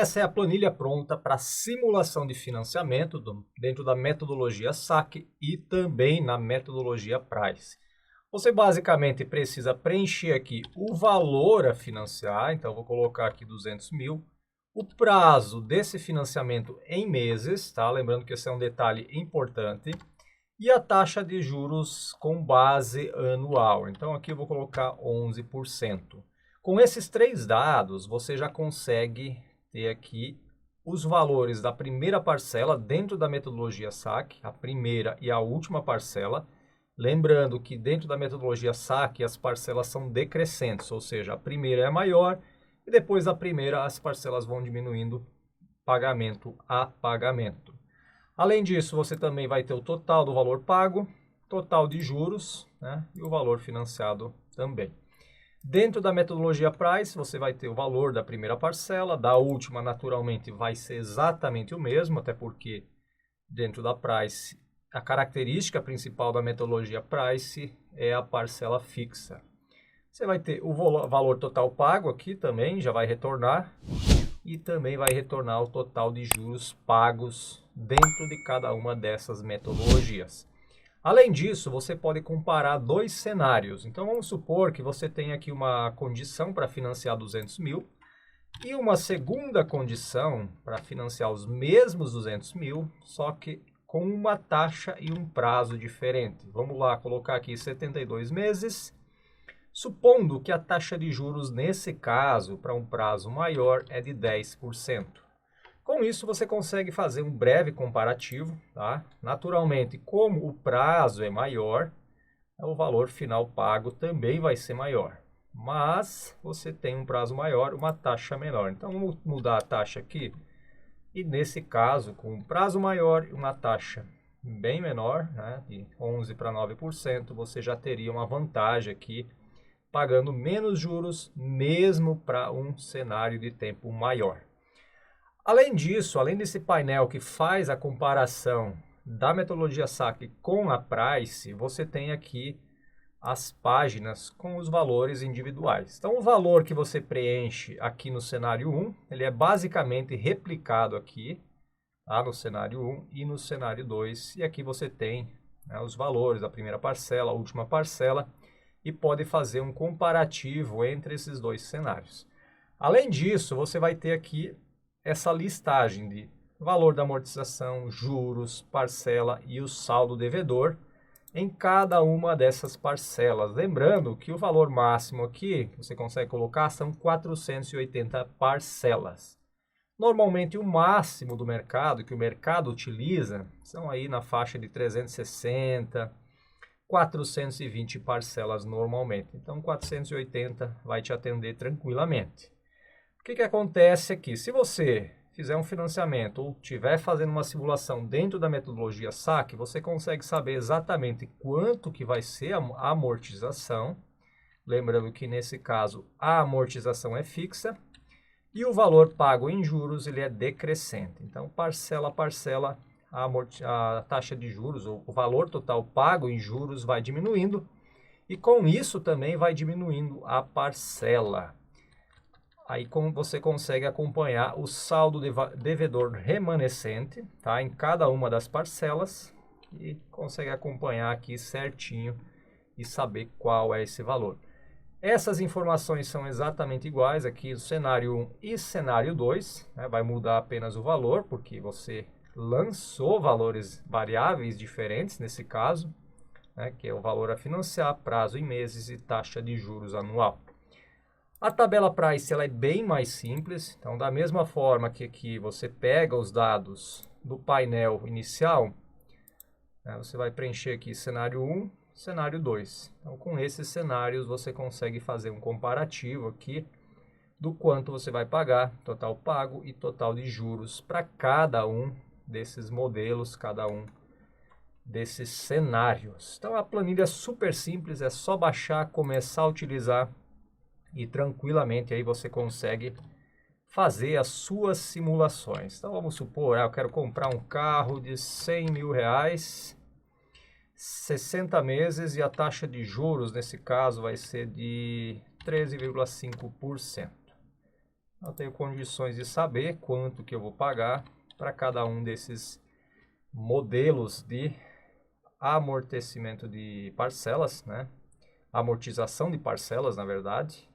essa é a planilha pronta para simulação de financiamento dentro da metodologia SAC e também na metodologia Price. Você basicamente precisa preencher aqui o valor a financiar, então eu vou colocar aqui 200 mil, o prazo desse financiamento em meses, tá? Lembrando que esse é um detalhe importante, e a taxa de juros com base anual. Então aqui eu vou colocar 11%. Com esses três dados, você já consegue ter aqui os valores da primeira parcela dentro da metodologia SAC, a primeira e a última parcela. Lembrando que dentro da metodologia SAC as parcelas são decrescentes, ou seja, a primeira é maior e depois da primeira as parcelas vão diminuindo pagamento a pagamento. Além disso, você também vai ter o total do valor pago, total de juros, né, e o valor financiado também. Dentro da metodologia Price, você vai ter o valor da primeira parcela, da última naturalmente vai ser exatamente o mesmo, até porque dentro da Price a característica principal da metodologia Price é a parcela fixa. Você vai ter o valor total pago aqui também, já vai retornar, e também vai retornar o total de juros pagos dentro de cada uma dessas metodologias. Além disso, você pode comparar dois cenários. Então vamos supor que você tem aqui uma condição para financiar 200 mil e uma segunda condição para financiar os mesmos 200 mil, só que com uma taxa e um prazo diferente. Vamos lá, colocar aqui 72 meses, supondo que a taxa de juros nesse caso, para um prazo maior, é de 10%. Com isso, você consegue fazer um breve comparativo, tá? Naturalmente, como o prazo é maior, o valor final pago também vai ser maior. Mas você tem um prazo maior, uma taxa menor. Então, vamos mudar a taxa aqui. E nesse caso, com um prazo maior e uma taxa bem menor, né, de 11 para 9%, você já teria uma vantagem aqui, pagando menos juros, mesmo para um cenário de tempo maior. Além disso, além desse painel que faz a comparação da metodologia SAC com a Price, você tem aqui as páginas com os valores individuais. Então, o valor que você preenche aqui no cenário 1, ele é basicamente replicado aqui, tá, no cenário 1 e no cenário 2. E aqui você tem, né, os valores da primeira parcela, a última parcela, e pode fazer um comparativo entre esses dois cenários. Além disso, você vai ter aqui essa listagem de valor da amortização, juros, parcela e o saldo devedor em cada uma dessas parcelas. Lembrando que o valor máximo aqui que você consegue colocar são 480 parcelas. Normalmente o máximo do mercado, que o mercado utiliza, são aí na faixa de 360, 420 parcelas normalmente. Então 480 vai te atender tranquilamente. O que acontece aqui? Se você fizer um financiamento ou estiver fazendo uma simulação dentro da metodologia SAC, você consegue saber exatamente quanto que vai ser a amortização. Lembrando que nesse caso a amortização é fixa e o valor pago em juros ele é decrescente. Então parcela a parcela, a taxa de juros, ou o valor total pago em juros vai diminuindo e com isso também vai diminuindo a parcela. Aí como você consegue acompanhar o saldo devedor remanescente, tá, em cada uma das parcelas e consegue acompanhar aqui certinho e saber qual é esse valor. Essas informações são exatamente iguais aqui no cenário 1 e cenário 2, né, vai mudar apenas o valor, porque você lançou valores variáveis diferentes nesse caso, né, que é o valor a financiar, prazo em meses e taxa de juros anual. A tabela Price ela é bem mais simples, então da mesma forma que aqui você pega os dados do painel inicial, né, você vai preencher aqui cenário 1, cenário 2. Então com esses cenários você consegue fazer um comparativo aqui do quanto você vai pagar, total pago e total de juros para cada um desses modelos, cada um desses cenários. Então a planilha é super simples, é só baixar, começar a utilizar e tranquilamente aí você consegue fazer as suas simulações. Então vamos supor, eu quero comprar um carro de 100 mil reais, 60 meses e a taxa de juros nesse caso vai ser de 13,5%. Eu tenho condições de saber quanto que eu vou pagar para cada um desses modelos de amortecimento de parcelas, né? Amortização de parcelas, na verdade,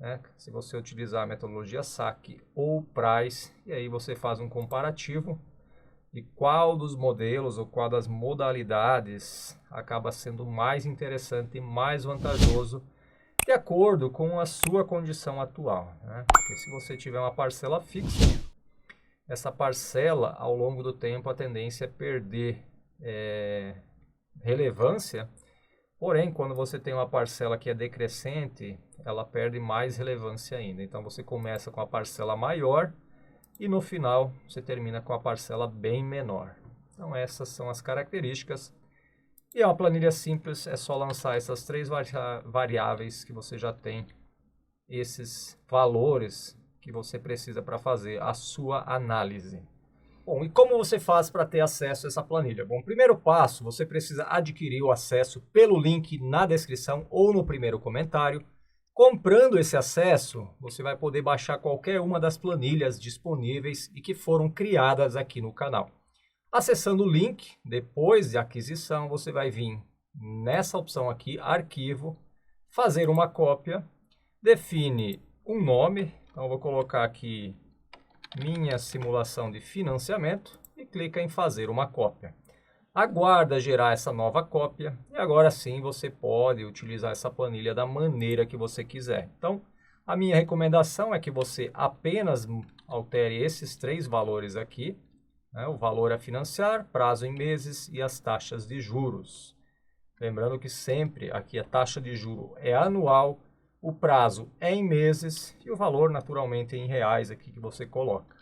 né? Se você utilizar a metodologia SAC ou PRICE, e aí você faz um comparativo de qual dos modelos ou qual das modalidades acaba sendo mais interessante e mais vantajoso de acordo com a sua condição atual, né? Porque se você tiver uma parcela fixa, essa parcela, ao longo do tempo, a tendência é perder relevância. Porém, quando você tem uma parcela que é decrescente, ela perde mais relevância ainda. Então, você começa com a parcela maior e no final você termina com a parcela bem menor. Então, essas são as características. E é uma planilha simples, é só lançar essas três variáveis que você já tem, esses valores que você precisa para fazer a sua análise. Bom, e como você faz para ter acesso a essa planilha? Bom, primeiro passo, você precisa adquirir o acesso pelo link na descrição ou no primeiro comentário. Comprando esse acesso, você vai poder baixar qualquer uma das planilhas disponíveis e que foram criadas aqui no canal. Acessando o link, depois de aquisição, você vai vir nessa opção aqui, arquivo, fazer uma cópia, define um nome, então eu vou colocar aqui minha simulação de financiamento e clica em fazer uma cópia. Aguarda gerar essa nova cópia e agora sim você pode utilizar essa planilha da maneira que você quiser. Então, a minha recomendação é que você apenas altere esses três valores aqui, né? O valor a financiar, prazo em meses e as taxas de juros. Lembrando que sempre aqui a taxa de juro é anual, o prazo é em meses e o valor naturalmente é em reais aqui que você coloca.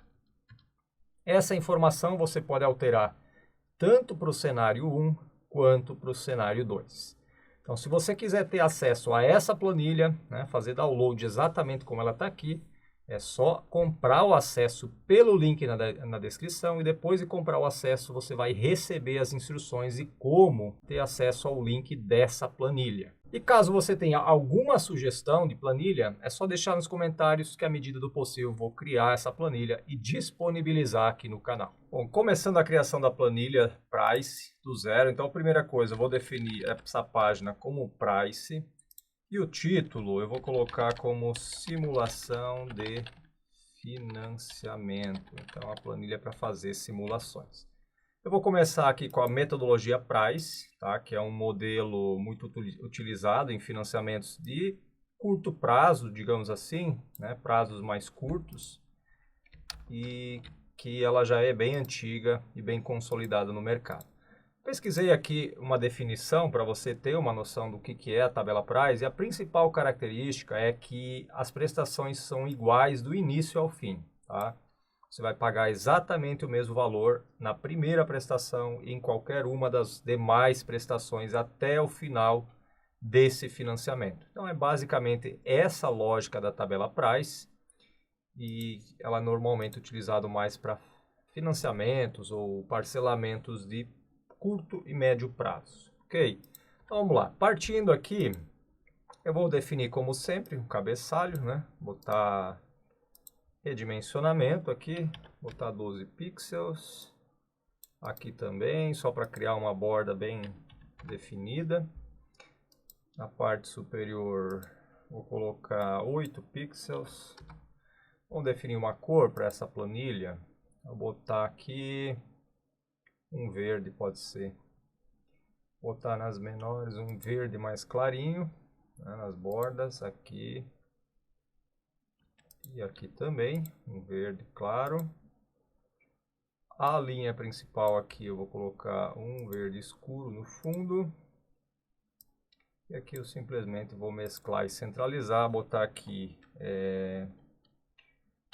Essa informação você pode alterar tanto para o cenário 1 quanto para o cenário 2. Então, se você quiser ter acesso a essa planilha, né, fazer download exatamente como ela está aqui, é só comprar o acesso pelo link na descrição e depois de comprar o acesso você vai receber as instruções de como ter acesso ao link dessa planilha. E caso você tenha alguma sugestão de planilha, é só deixar nos comentários que à medida do possível vou criar essa planilha e disponibilizar aqui no canal. Bom, começando a criação da planilha Price do zero, então a primeira coisa, eu vou definir essa página como Price. E o título eu vou colocar como simulação de financiamento. Então, a planilha para fazer simulações. Eu vou começar aqui com a metodologia Price, tá? Que é um modelo muito utilizado em financiamentos de curto prazo, digamos assim, né? Prazos mais curtos, e que ela já é bem antiga e bem consolidada no mercado. Pesquisei aqui uma definição para você ter uma noção do que é a tabela Price, e a principal característica é que as prestações são iguais do início ao fim, tá? Você vai pagar exatamente o mesmo valor na primeira prestação e em qualquer uma das demais prestações até o final desse financiamento. Então é basicamente essa lógica da tabela Price, e ela é normalmente utilizada mais para financiamentos ou parcelamentos de curto e médio prazo. Ok? Então vamos lá. Partindo aqui, eu vou definir como sempre um cabeçalho, né? Botar redimensionamento aqui, botar 12 pixels. Aqui também, só para criar uma borda bem definida. Na parte superior, vou colocar 8 pixels. Vamos definir uma cor para essa planilha. Vou botar aqui um verde, pode ser. Botar nas menores um verde mais clarinho, né, nas bordas, aqui e aqui também, um verde claro. A linha principal aqui eu vou colocar um verde escuro no fundo. E aqui eu simplesmente vou mesclar e centralizar, botar aqui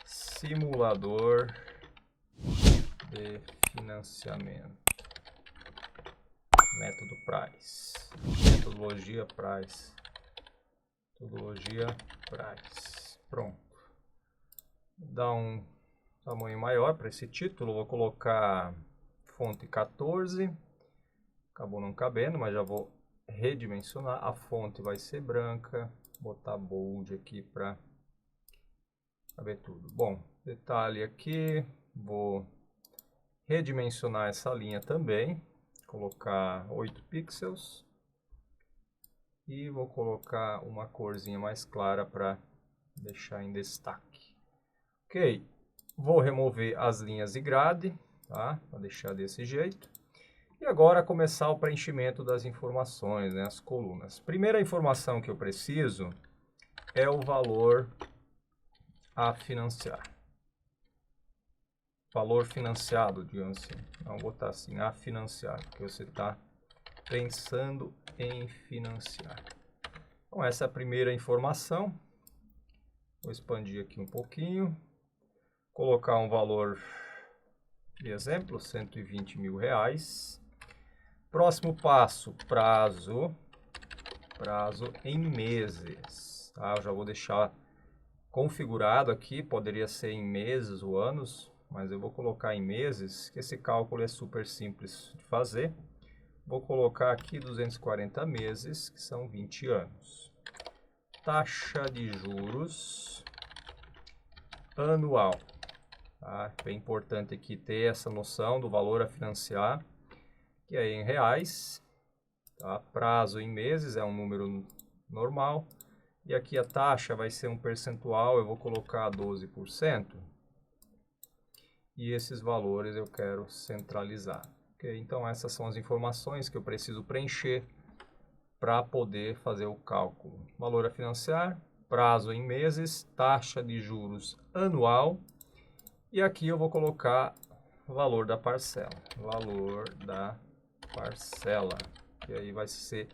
simulador de financiamento. Método Price. Metodologia Price. Metodologia Price. Pronto. Vou dar um tamanho maior para esse título. Vou colocar fonte 14. Acabou não cabendo, mas já vou redimensionar. A fonte vai ser branca. Vou botar bold aqui para Caber tudo. Bom, detalhe aqui, vou redimensionar essa linha também, colocar 8 pixels e vou colocar uma corzinha mais clara para deixar em destaque. Ok, vou remover as linhas de grade, tá? Para deixar desse jeito. E agora começar o preenchimento das informações, né? As colunas. Primeira informação que eu preciso é o valor a financiar. Valor financiado, digamos assim. Vamos botar assim, a financiar, porque você está pensando em financiar. Então, essa é a primeira informação. Vou expandir aqui um pouquinho. Colocar um valor de exemplo, R$120 mil. Próximo passo, prazo em meses. Tá? Eu já vou deixar configurado aqui, poderia ser em meses ou anos, mas eu vou colocar em meses, que esse cálculo é super simples de fazer. Vou colocar aqui 240 meses, que são 20 anos. Taxa de juros anual. Tá? É importante aqui ter essa noção do valor a financiar, que é em reais. Tá? Prazo em meses é um número normal. E aqui a taxa vai ser um percentual, eu vou colocar 12%. E esses valores eu quero centralizar. Okay? Então essas são as informações que eu preciso preencher para poder fazer o cálculo. Valor a financiar, prazo em meses, taxa de juros anual. E aqui eu vou colocar o valor da parcela. Valor da parcela. E aí vai ser,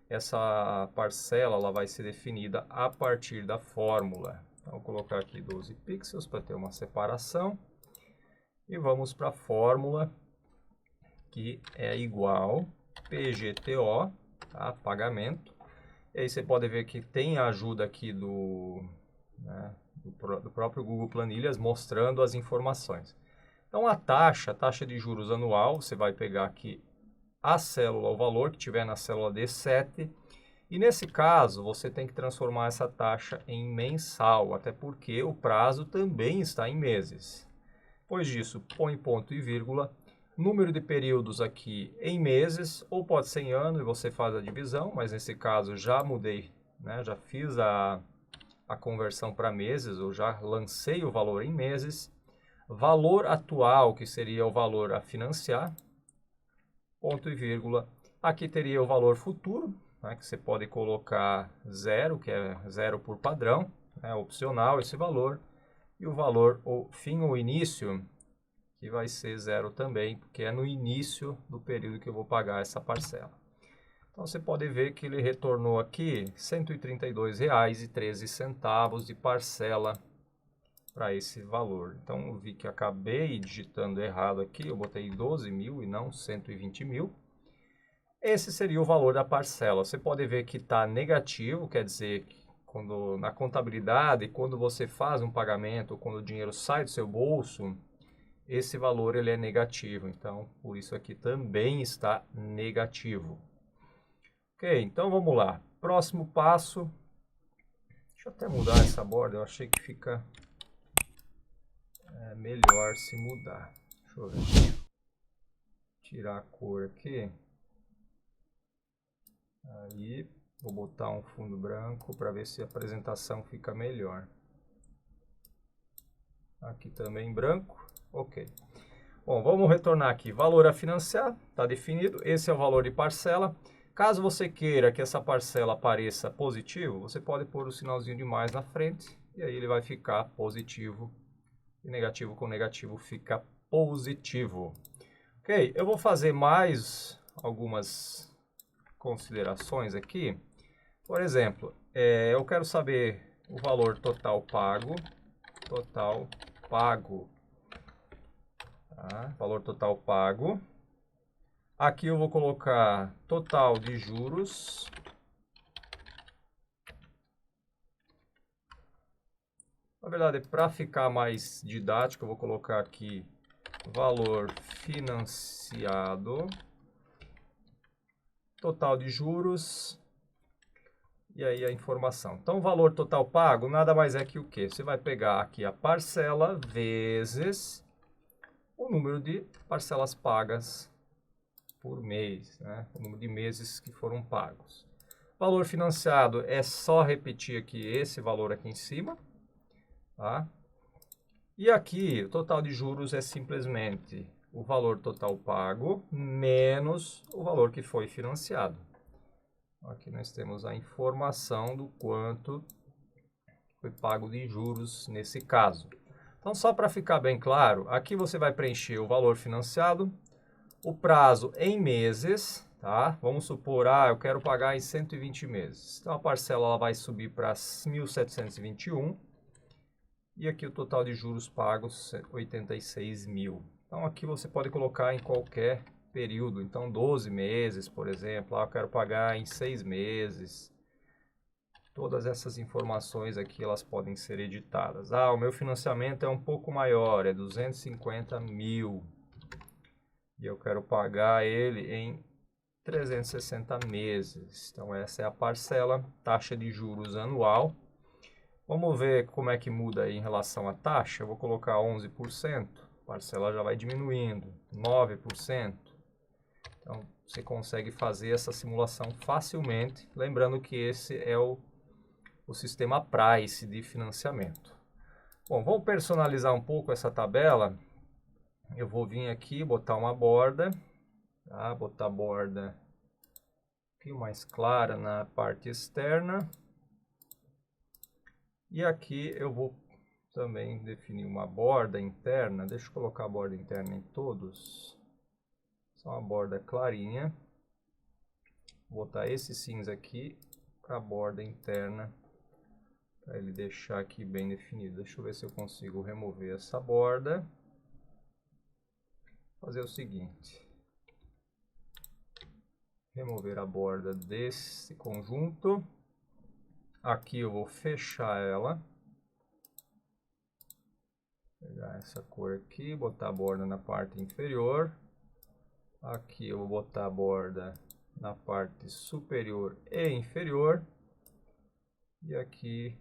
essa parcela ela vai ser definida a partir da fórmula. Então, vou colocar aqui 12 pixels para ter uma separação. E vamos para a fórmula, que é igual PGTO, tá? Pagamento. E aí você pode ver que tem a ajuda aqui do próprio Google Planilhas mostrando as informações. Então a taxa de juros anual, você vai pegar aqui a célula, o valor que tiver na célula D7, e nesse caso você tem que transformar essa taxa em mensal, até porque o prazo também está em meses. Depois disso, põe ponto e vírgula, número de períodos aqui em meses, ou pode ser em ano e você faz a divisão, mas nesse caso já mudei, né? Já fiz a conversão para meses, eu já lancei o valor em meses. Valor atual, que seria o valor a financiar, ponto e vírgula. Aqui teria o valor futuro, né, que você pode colocar 0, que é 0 por padrão, é opcional esse valor. E o valor, o fim ou início, que vai ser 0 também, porque é no início do período que eu vou pagar essa parcela. Então você pode ver que ele retornou aqui R$ 132,13 de parcela para esse valor. Então eu vi que acabei digitando errado aqui, eu botei 12 mil e não 120 mil. Esse seria o valor da parcela. Você pode ver que está negativo, quer dizer que quando, na contabilidade, quando você faz um pagamento, quando o dinheiro sai do seu bolso, esse valor ele é negativo. Então, por isso aqui também está negativo. Ok, então vamos lá. Próximo passo. Deixa eu até mudar essa borda, eu achei que fica melhor se mudar. Deixa eu ver. Tirar a cor aqui. Aí, vou botar um fundo branco para ver se a apresentação fica melhor. Aqui também branco. Ok. Bom, vamos retornar aqui. Valor a financiar, está definido. Esse é o valor de parcela. Caso você queira que essa parcela apareça positivo, você pode pôr o sinalzinho de mais na frente. E aí ele vai ficar positivo. E negativo com negativo fica positivo. Ok, eu vou fazer mais algumas considerações aqui. Por exemplo, eu quero saber o valor total pago. Total pago. Tá? Valor total pago. Aqui eu vou colocar total de juros. Na verdade, para ficar mais didático, eu vou colocar aqui valor financiado. Total de juros. E aí a informação. Então, o valor total pago nada mais é que o quê? Você vai pegar aqui a parcela vezes o número de parcelas pagas por mês, né? O número de meses que foram pagos. Valor financiado é só repetir aqui esse valor aqui em cima, tá? E aqui o total de juros é simplesmente o valor total pago menos o valor que foi financiado. Aqui nós temos a informação do quanto foi pago de juros nesse caso. Então, só para ficar bem claro, aqui você vai preencher o valor financiado, o prazo em meses, tá? Vamos supor, eu quero pagar em 120 meses. Então, a parcela ela vai subir para 1.721 e aqui o total de juros pagos 86 mil. Então, aqui você pode colocar em qualquer período, então 12 meses, por exemplo, eu quero pagar em 6 meses. Todas essas informações aqui elas podem ser editadas. O meu financiamento é um pouco maior, é 250 mil. E eu quero pagar ele em 360 meses. Então essa é a parcela, taxa de juros anual. Vamos ver como é que muda aí em relação à taxa. Eu vou colocar 11%, a parcela já vai diminuindo, 9%. Então, você consegue fazer essa simulação facilmente, lembrando que esse é o sistema Price de financiamento. Bom, vamos personalizar um pouco essa tabela. Eu vou vir aqui, botar uma borda, tá? Botar a borda um pouquinho mais clara na parte externa. E aqui eu vou também definir uma borda interna. Deixa eu colocar a borda interna em todos. Só uma borda clarinha. Vou botar esse cinza aqui para a borda interna, para ele deixar aqui bem definido. Deixa eu ver se eu consigo remover essa borda. Fazer o seguinte. Remover a borda desse conjunto. Aqui eu vou fechar ela. Pegar essa cor aqui, botar a borda na parte inferior. Aqui eu vou botar a borda na parte superior e inferior. E aqui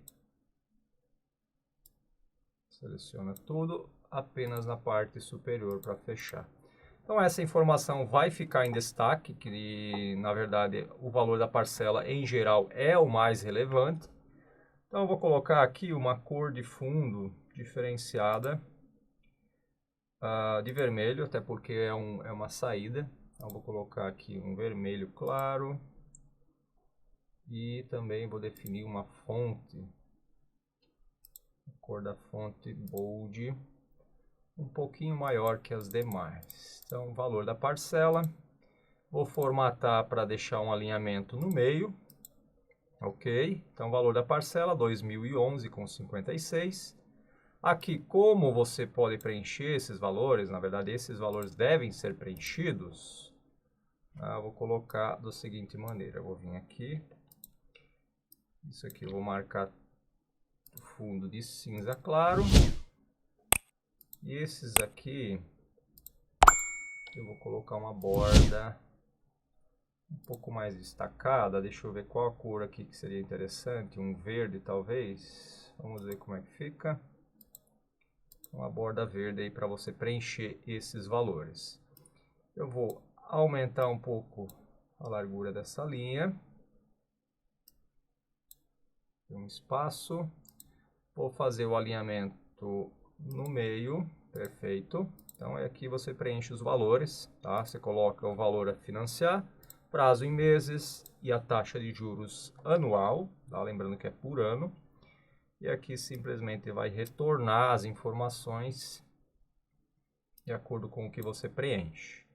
seleciona tudo, apenas na parte superior para fechar. Então essa informação vai ficar em destaque, que na verdade o valor da parcela em geral é o mais relevante. Então eu vou colocar aqui uma cor de fundo diferenciada de vermelho, até porque é uma saída. Então vou colocar aqui um vermelho claro e também vou definir uma fonte, a cor da fonte bold, um pouquinho maior que as demais. Então, o valor da parcela, vou formatar para deixar um alinhamento no meio, ok? Então, o valor da parcela, 2011,56. Aqui, como você pode preencher esses valores, na verdade, esses valores devem ser preenchidos, eu vou colocar da seguinte maneira, eu vou vir aqui, isso aqui eu vou marcar o fundo de cinza claro. E esses aqui, eu vou colocar uma borda um pouco mais destacada. Deixa eu ver qual a cor aqui que seria interessante. Um verde, talvez. Vamos ver como é que fica. Uma borda verde aí para você preencher esses valores. Eu vou aumentar um pouco a largura dessa linha. Tem um espaço. Vou fazer o alinhamento no meio, perfeito. Então aqui você preenche os valores, tá? Você coloca o valor a financiar, prazo em meses e a taxa de juros anual, tá? Lembrando que é por ano. E aqui simplesmente vai retornar as informações de acordo com o que você preenche.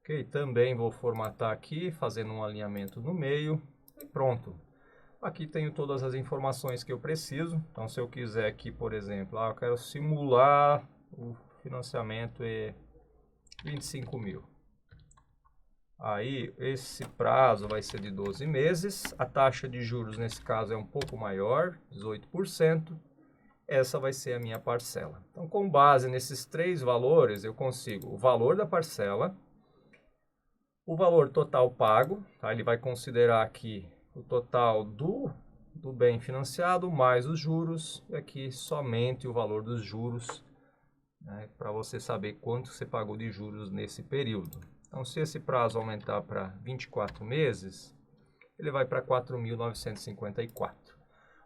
Ok, também vou formatar aqui, fazendo um alinhamento no meio e pronto. Aqui tenho todas as informações que eu preciso. Então, se eu quiser aqui, por exemplo, eu quero simular o financiamento é 25 mil. Aí, esse prazo vai ser de 12 meses. A taxa de juros, nesse caso, é um pouco maior, 18%. Essa vai ser a minha parcela. Então, com base nesses três valores, eu consigo o valor da parcela, o valor total pago, tá? Ele vai considerar aqui o total do bem financiado mais os juros, e aqui somente o valor dos juros, né, para você saber quanto você pagou de juros nesse período. Então, se esse prazo aumentar para 24 meses, ele vai para 4.954.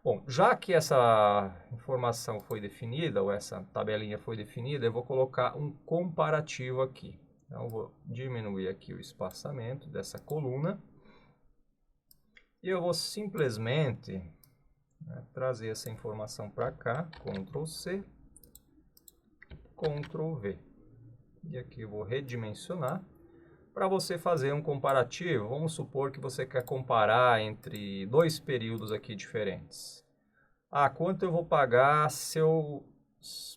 Bom, já que essa informação foi definida, ou essa tabelinha foi definida, eu vou colocar um comparativo aqui. Então, eu vou diminuir aqui o espaçamento dessa coluna. E eu vou simplesmente, né, trazer essa informação para cá, Ctrl C, Ctrl V. E aqui eu vou redimensionar. Para você fazer um comparativo, vamos supor que você quer comparar entre dois períodos aqui diferentes. Ah, quanto eu vou pagar se eu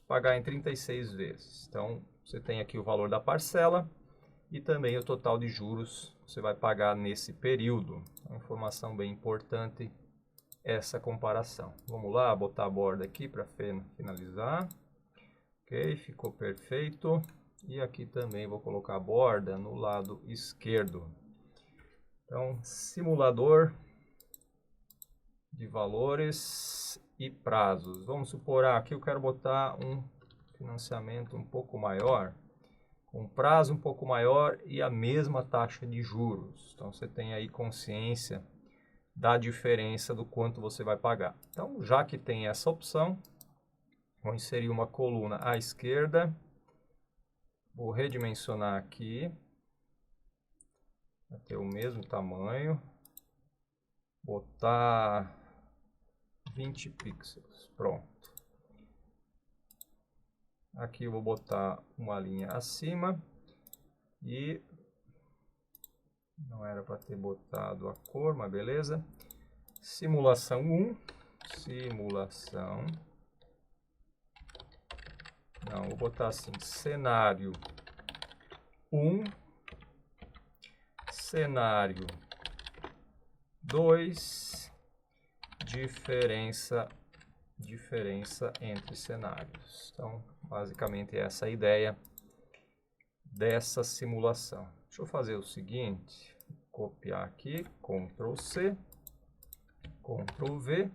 pagar em 36 vezes? Então, você tem aqui o valor da parcela e também o total de juros que você vai pagar nesse período. Uma informação bem importante essa comparação. Vamos lá, botar a borda aqui para finalizar. Ok, ficou perfeito. E aqui também vou colocar a borda no lado esquerdo. Então, simulador de valores e prazos. Vamos supor, aqui eu quero botar um financiamento um pouco maior, com prazo um pouco maior e a mesma taxa de juros. Então, você tem aí consciência da diferença do quanto você vai pagar. Então, já que tem essa opção, vou inserir uma coluna à esquerda. Vou redimensionar aqui, para ter o mesmo tamanho, botar 20 pixels, pronto. Aqui eu vou botar uma linha acima e não era para ter botado a cor, mas beleza. Simulação 1, simulação. Não, vou botar assim, cenário 1, cenário 2, diferença entre cenários. Então, basicamente essa é a ideia dessa simulação. Deixa eu fazer o seguinte, copiar aqui, Ctrl C, Ctrl V.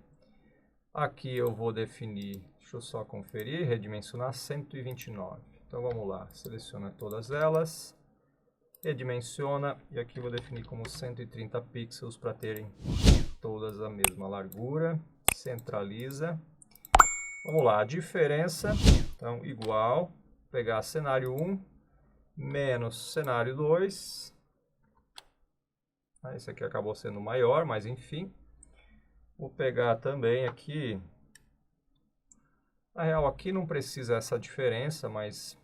Aqui eu vou definir, deixa eu só conferir, redimensionar 129. Então vamos lá, seleciona todas elas, redimensiona e aqui eu vou definir como 130 pixels para terem todas a mesma largura. Centraliza. Vamos lá, a diferença, então igual, pegar cenário 1 menos cenário 2. Esse aqui acabou sendo maior, mas enfim. Vou pegar também aqui, na real aqui não precisa essa diferença, mas,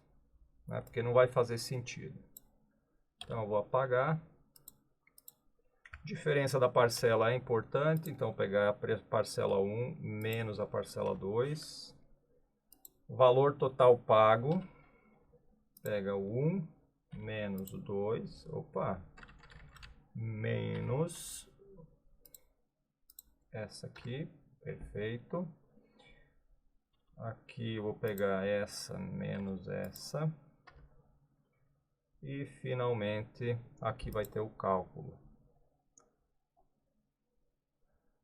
né, porque não vai fazer sentido. Então eu vou apagar. Diferença da parcela é importante, então vou pegar a parcela 1 menos a parcela 2. Valor total pago, pega o 1 menos o 2, menos essa aqui, perfeito. Aqui eu vou pegar essa menos essa. E finalmente aqui vai ter o cálculo.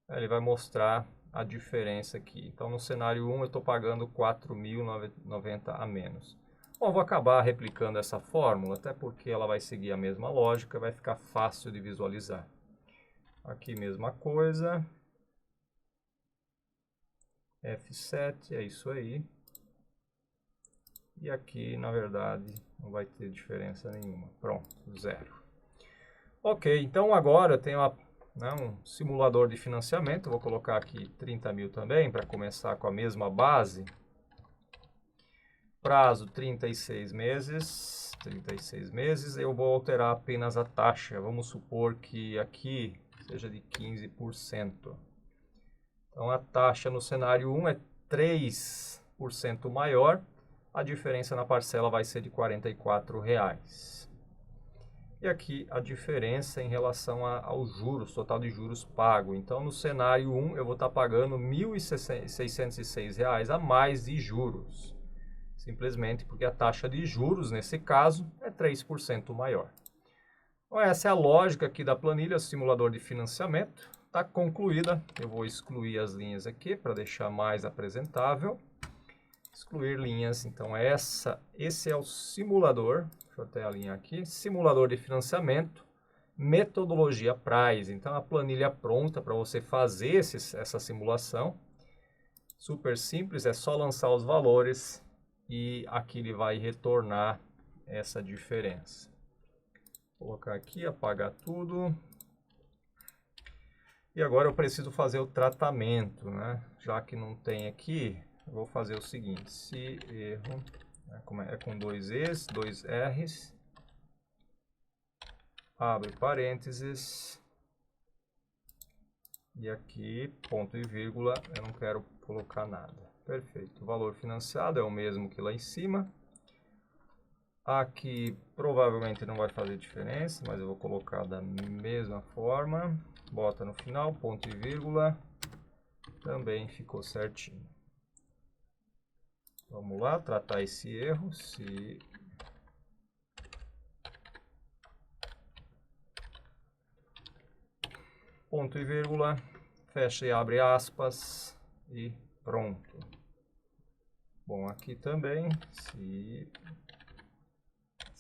Ele vai mostrar a diferença aqui. Então no cenário 1 eu estou pagando 4.090 a menos. Bom, eu vou acabar replicando essa fórmula, até porque ela vai seguir a mesma lógica, vai ficar fácil de visualizar. Aqui mesma coisa. F7, é isso aí. E aqui, na verdade, não vai ter diferença nenhuma. Pronto, zero. Ok, então agora eu tenho um simulador de financiamento. Vou colocar aqui 30 mil também, para começar com a mesma base. Prazo 36 meses. 36 meses. Eu vou alterar apenas a taxa. Vamos supor que aqui seja de 15%. Então, a taxa no cenário 1 é 3% maior, a diferença na parcela vai ser de R$ 44,00. E aqui a diferença em relação aos juros, total de juros pago. Então, no cenário 1, eu vou estar pagando R$ 1.606 a mais de juros. Simplesmente porque a taxa de juros, nesse caso, é 3% maior. Então, essa é a lógica aqui da planilha, simulador de financiamento. está concluída. Eu vou excluir as linhas aqui para deixar mais apresentável. Excluir linhas. Então, esse é o simulador. Deixa eu até alinhar aqui. Simulador de financiamento. Metodologia Price. Então, a planilha pronta para você fazer essa simulação. Super simples, é só lançar os valores e aqui ele vai retornar essa diferença. Vou colocar aqui, apagar tudo. E agora eu preciso fazer o tratamento, né? Já que não tem aqui, eu vou fazer o seguinte, se erro, é com dois E's, dois R's, abre parênteses, e aqui, ponto e vírgula, eu não quero colocar nada. Perfeito, o valor financiado é o mesmo que lá em cima. Aqui provavelmente não vai fazer diferença, mas eu vou colocar da mesma forma. Bota no final, ponto e vírgula. Também ficou certinho. Vamos lá, tratar esse erro. Ponto e vírgula. Fecha e abre aspas. E pronto. Bom, aqui também, se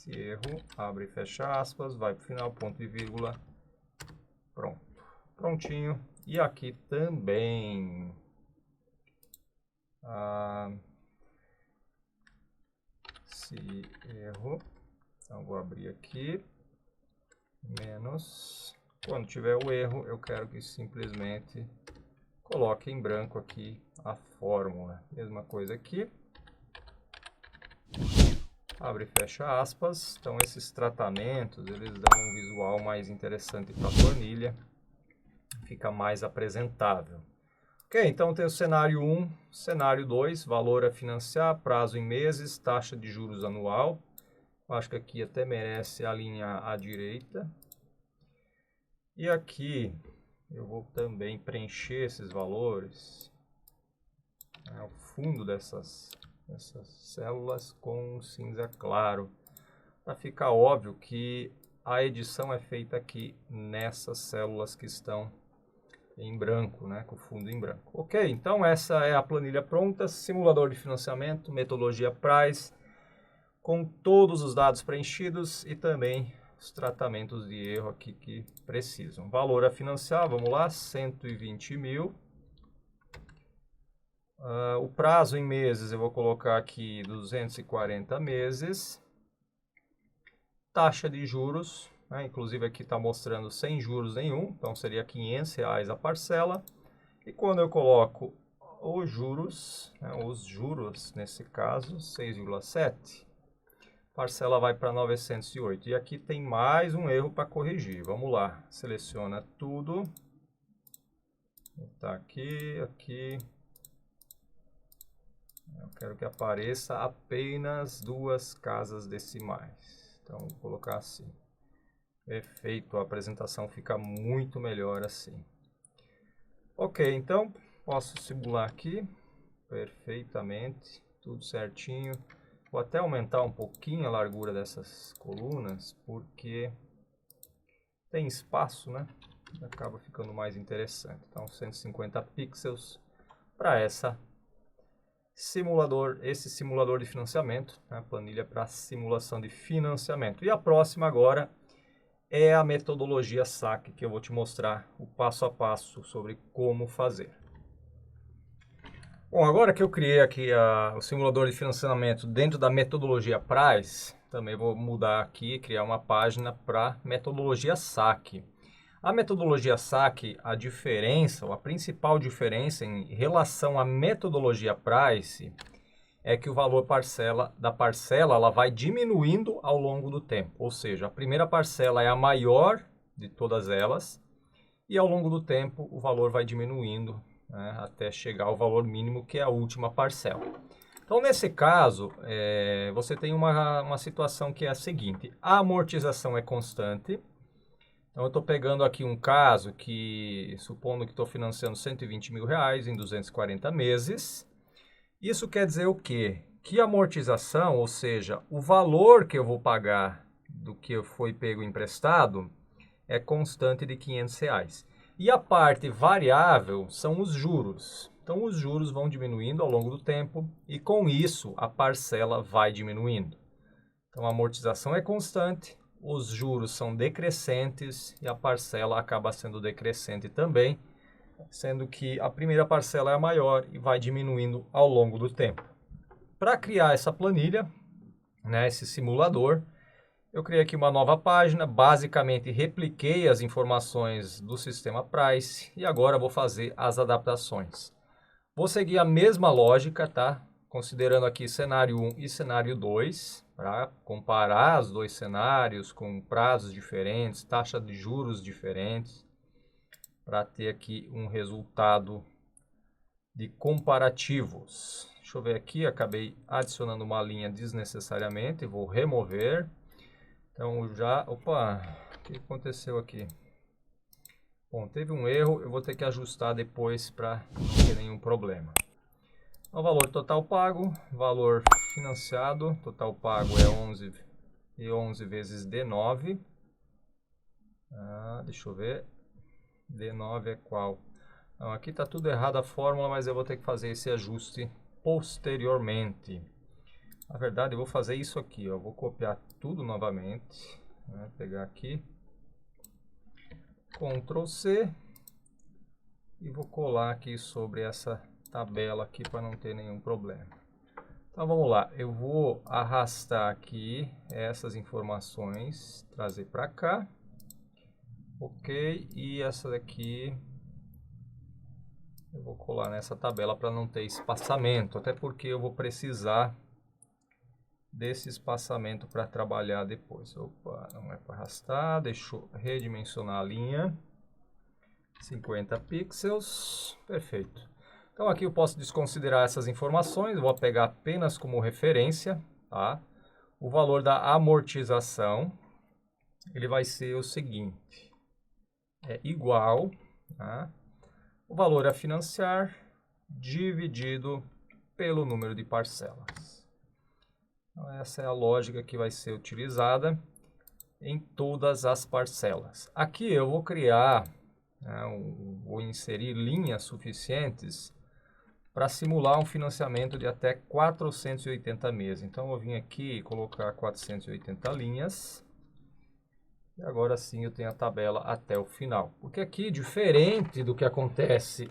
erro, abre e fecha aspas, vai para o final, ponto e vírgula, pronto. Prontinho. E aqui também, se erro, então vou abrir aqui, menos, quando tiver o erro, eu quero que simplesmente coloque em branco aqui a fórmula. Mesma coisa aqui. Abre e fecha aspas. Então, esses tratamentos, eles dão um visual mais interessante para a planilha. Fica mais apresentável. Ok, então tem o cenário 1, cenário 2, valor a financiar, prazo em meses, taxa de juros anual. Acho que aqui até merece a linha à direita. E aqui eu vou também preencher esses valores, o fundo dessas células com cinza claro, para ficar óbvio que a edição é feita aqui nessas células que estão em branco, né, com o fundo em branco. Ok, então essa é a planilha pronta, simulador de financiamento, metodologia Price, com todos os dados preenchidos e também os tratamentos de erro aqui que precisam. Valor a financiar, vamos lá, 120 mil. O prazo em meses eu vou colocar aqui 240 meses. Taxa de juros, né? Inclusive aqui está mostrando sem juros nenhum, então seria R$500 a parcela. E quando eu coloco os juros, né, nesse caso, 6,7, parcela vai para 908. E aqui tem mais um erro para corrigir. Vamos lá, seleciona tudo. Está aqui, aqui. Eu quero que apareça apenas duas casas decimais. Então, vou colocar assim. Perfeito, a apresentação fica muito melhor assim. Ok, então, posso simular aqui perfeitamente, tudo certinho. Vou até aumentar um pouquinho a largura dessas colunas, porque tem espaço, né? Acaba ficando mais interessante. Então, 150 pixels para esse simulador de financiamento, né? Planilha para simulação de financiamento. E a próxima agora é a metodologia SAC, que eu vou te mostrar o passo a passo sobre como fazer. Bom, agora que eu criei aqui o simulador de financiamento dentro da metodologia Price, também vou mudar aqui e criar uma página para metodologia SAC. A metodologia SAC, a diferença, ou a principal diferença em relação à metodologia Price, é que o valor da parcela ela vai diminuindo ao longo do tempo. Ou seja, a primeira parcela é a maior de todas elas e ao longo do tempo o valor vai diminuindo, né, até chegar ao valor mínimo, que é a última parcela. Então, nesse caso, você tem uma situação que é a seguinte: a amortização é constante. Então, eu estou pegando aqui um caso que, supondo que estou financiando R$120 mil em 240 meses. Isso quer dizer o quê? Que a amortização, ou seja, o valor que eu vou pagar do que foi pego emprestado, é constante de R$500. E a parte variável são os juros. Então, os juros vão diminuindo ao longo do tempo e, com isso, a parcela vai diminuindo. Então, a amortização é constante, os juros são decrescentes e a parcela acaba sendo decrescente também, sendo que a primeira parcela é a maior e vai diminuindo ao longo do tempo. Para criar essa planilha, né, esse simulador, eu criei aqui uma nova página, basicamente repliquei as informações do sistema Price e agora vou fazer as adaptações. Vou seguir a mesma lógica, tá? Considerando aqui cenário 1 e cenário 2, para comparar os dois cenários com prazos diferentes, taxa de juros diferentes, para ter aqui um resultado de comparativos. Deixa eu ver aqui, acabei adicionando uma linha desnecessariamente, vou remover. Então já, opa, o que aconteceu aqui? Bom, teve um erro, eu vou ter que ajustar depois para não ter nenhum problema. O valor total pago, valor financiado, total pago é 11 e 11 vezes D9. Deixa eu ver, D9 é qual? Não, aqui está tudo errado a fórmula, mas eu vou ter que fazer esse ajuste posteriormente. Na verdade, eu vou fazer isso aqui, ó. Vou copiar tudo novamente, né? Pegar aqui, Ctrl C e vou colar aqui sobre essa tabela aqui para não ter nenhum problema. Então vamos lá, eu vou arrastar aqui essas informações, trazer para cá, ok, e essa daqui eu vou colar nessa tabela para não ter espaçamento, até porque eu vou precisar desse espaçamento para trabalhar depois. Opa, não é para arrastar, deixa eu redimensionar a linha, 50 pixels, perfeito. Então aqui eu posso desconsiderar essas informações, vou pegar apenas como referência, tá? O valor da amortização, ele vai ser o seguinte, é igual, tá? O valor a financiar dividido pelo número de parcelas. Então, essa é a lógica que vai ser utilizada em todas as parcelas. Aqui eu vou criar, né, vou inserir linhas suficientes para simular um financiamento de até 480 meses. Então, eu vou vir aqui e colocar 480 linhas. E agora sim eu tenho a tabela até o final. Porque aqui, diferente do que acontece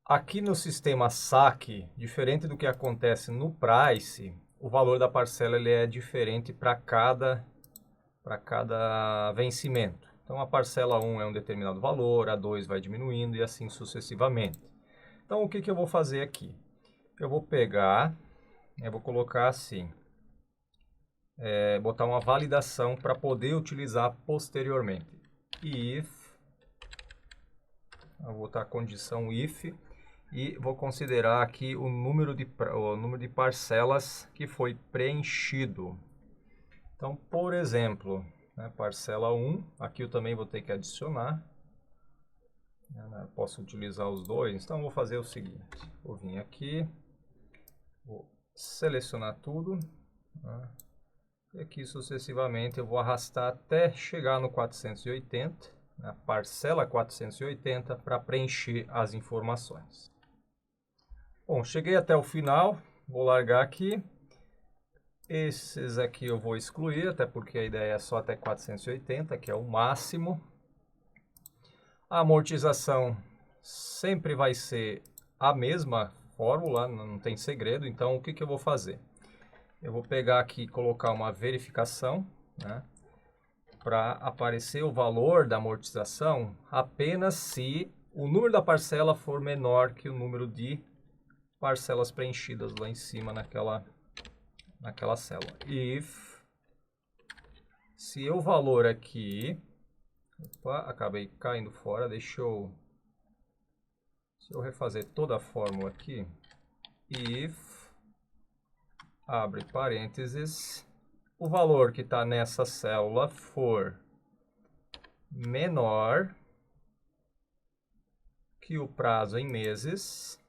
aqui no sistema saque, diferente do que acontece no Price, o valor da parcela ele é diferente para cada vencimento. Então a parcela 1 é um determinado valor, a 2 vai diminuindo e assim sucessivamente. Então o que eu vou fazer aqui? Eu vou pegar, eu vou colocar assim, botar uma validação para poder utilizar posteriormente. If, eu vou botar a condição if e vou considerar aqui o número de parcelas que foi preenchido. Então, por exemplo, né, parcela 1, aqui eu também vou ter que adicionar. Posso utilizar os dois, então vou fazer o seguinte, vou vir aqui, vou selecionar tudo, né, e aqui sucessivamente eu vou arrastar até chegar no 480, na parcela 480, para preencher as informações. Bom, cheguei até o final, vou largar aqui. Esses aqui eu vou excluir, até porque a ideia é só até 480, que é o máximo. A amortização sempre vai ser a mesma fórmula, não tem segredo. Então, o que eu vou fazer? Eu vou pegar aqui e colocar uma verificação, né, para aparecer o valor da amortização apenas se o número da parcela for menor que o número de parcelas preenchidas lá em cima naquela célula. If, se o valor aqui, opa, acabei caindo fora, deixa eu refazer toda a fórmula aqui. If, abre parênteses, o valor que está nessa célula for menor que o prazo em meses.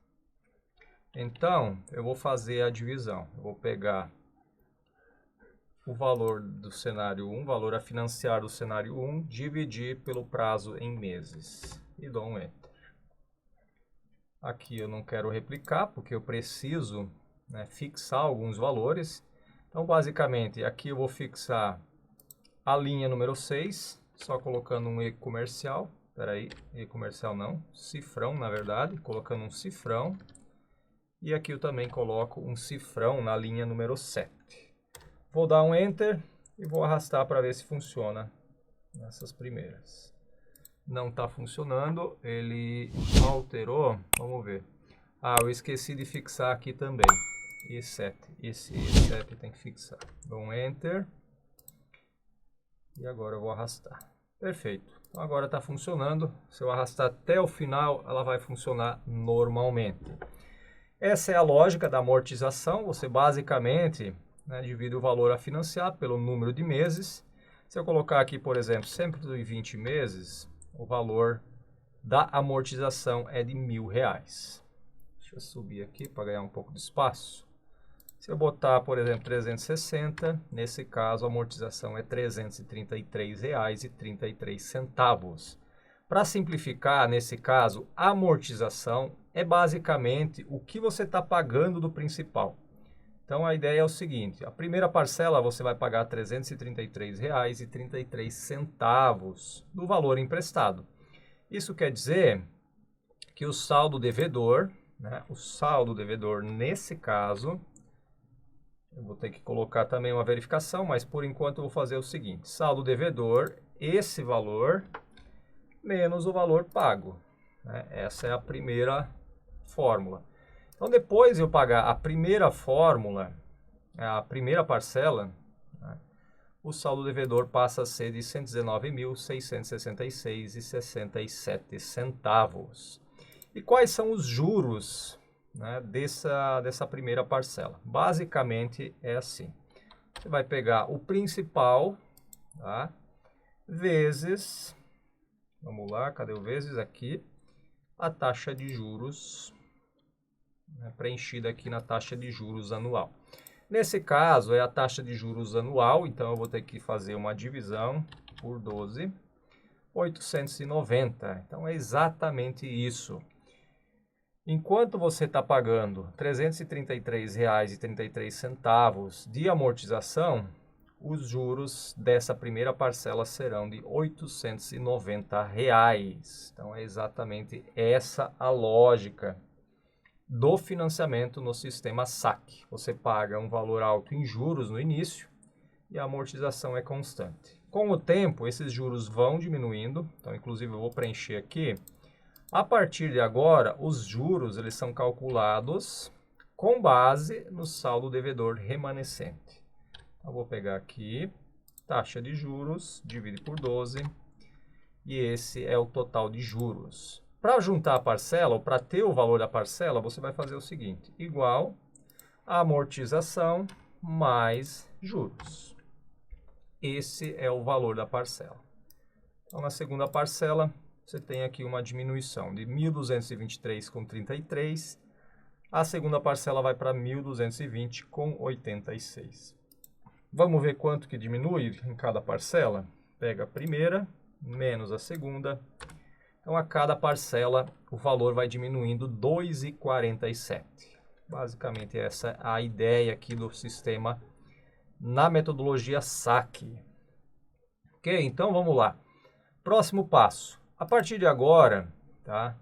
Então, eu vou fazer a divisão. Eu vou pegar o valor do cenário 1, valor a financiar do cenário 1, dividir pelo prazo em meses. E dou um Enter. Aqui eu não quero replicar, porque eu preciso, né, fixar alguns valores. Então, basicamente, aqui eu vou fixar a linha número 6, só colocando um E comercial. Espera aí, E comercial não, cifrão, na verdade, colocando um cifrão. E aqui eu também coloco um cifrão na linha número 7. Vou dar um Enter e vou arrastar para ver se funciona nessas primeiras. Não está funcionando, ele alterou, vamos ver. Ah, eu esqueci de fixar aqui também. E7, esse E7 tem que fixar. Dou um Enter. E agora eu vou arrastar. Perfeito. Então agora está funcionando. Se eu arrastar até o final, ela vai funcionar normalmente. Essa é a lógica da amortização. Você basicamente, né, divide o valor a financiar pelo número de meses. Se eu colocar aqui, por exemplo, 120 meses, o valor da amortização é de R$1.000. Deixa eu subir aqui para ganhar um pouco de espaço. Se eu botar, por exemplo, 360, nesse caso a amortização é R$ 333,33. Para simplificar, nesse caso, a amortização é basicamente o que você está pagando do principal. Então a ideia é o seguinte, a primeira parcela você vai pagar R$ 333,33 do valor emprestado. Isso quer dizer que o saldo devedor, né, nesse caso, eu vou ter que colocar também uma verificação, mas por enquanto eu vou fazer o seguinte, saldo devedor, esse valor, menos o valor pago. Né? Essa é a primeira fórmula. Então, depois de eu pagar a primeira fórmula, a primeira parcela, né, o saldo devedor passa a ser de R$ 119.666,67. E quais são os juros, né, dessa primeira parcela? Basicamente é assim. Você vai pegar o principal, tá, vezes, vamos lá, cadê o vezes? Aqui, a taxa de juros, né, preenchida aqui na taxa de juros anual. Nesse caso, é a taxa de juros anual, então eu vou ter que fazer uma divisão por 12, 890. Então, é exatamente isso. Enquanto você está pagando R$ 333,33 de amortização, os juros dessa primeira parcela serão de R$ 890. Então, é exatamente essa a lógica do financiamento no sistema SAC. Você paga um valor alto em juros no início e a amortização é constante. Com o tempo, esses juros vão diminuindo. Então, inclusive, eu vou preencher aqui. A partir de agora, os juros eles são calculados com base no saldo devedor remanescente. Eu vou pegar aqui, taxa de juros, divide por 12, e esse é o total de juros. Para juntar a parcela, ou para ter o valor da parcela, você vai fazer o seguinte, igual a amortização mais juros. Esse é o valor da parcela. Então, na segunda parcela, você tem aqui uma diminuição de 1.223,33. A segunda parcela vai para 1.220,86. Vamos ver quanto que diminui em cada parcela? Pega a primeira, menos a segunda. Então, a cada parcela, o valor vai diminuindo 2,47. Basicamente, essa é a ideia aqui do sistema na metodologia SAC. Ok? Então, vamos lá. Próximo passo. A partir de agora, tá,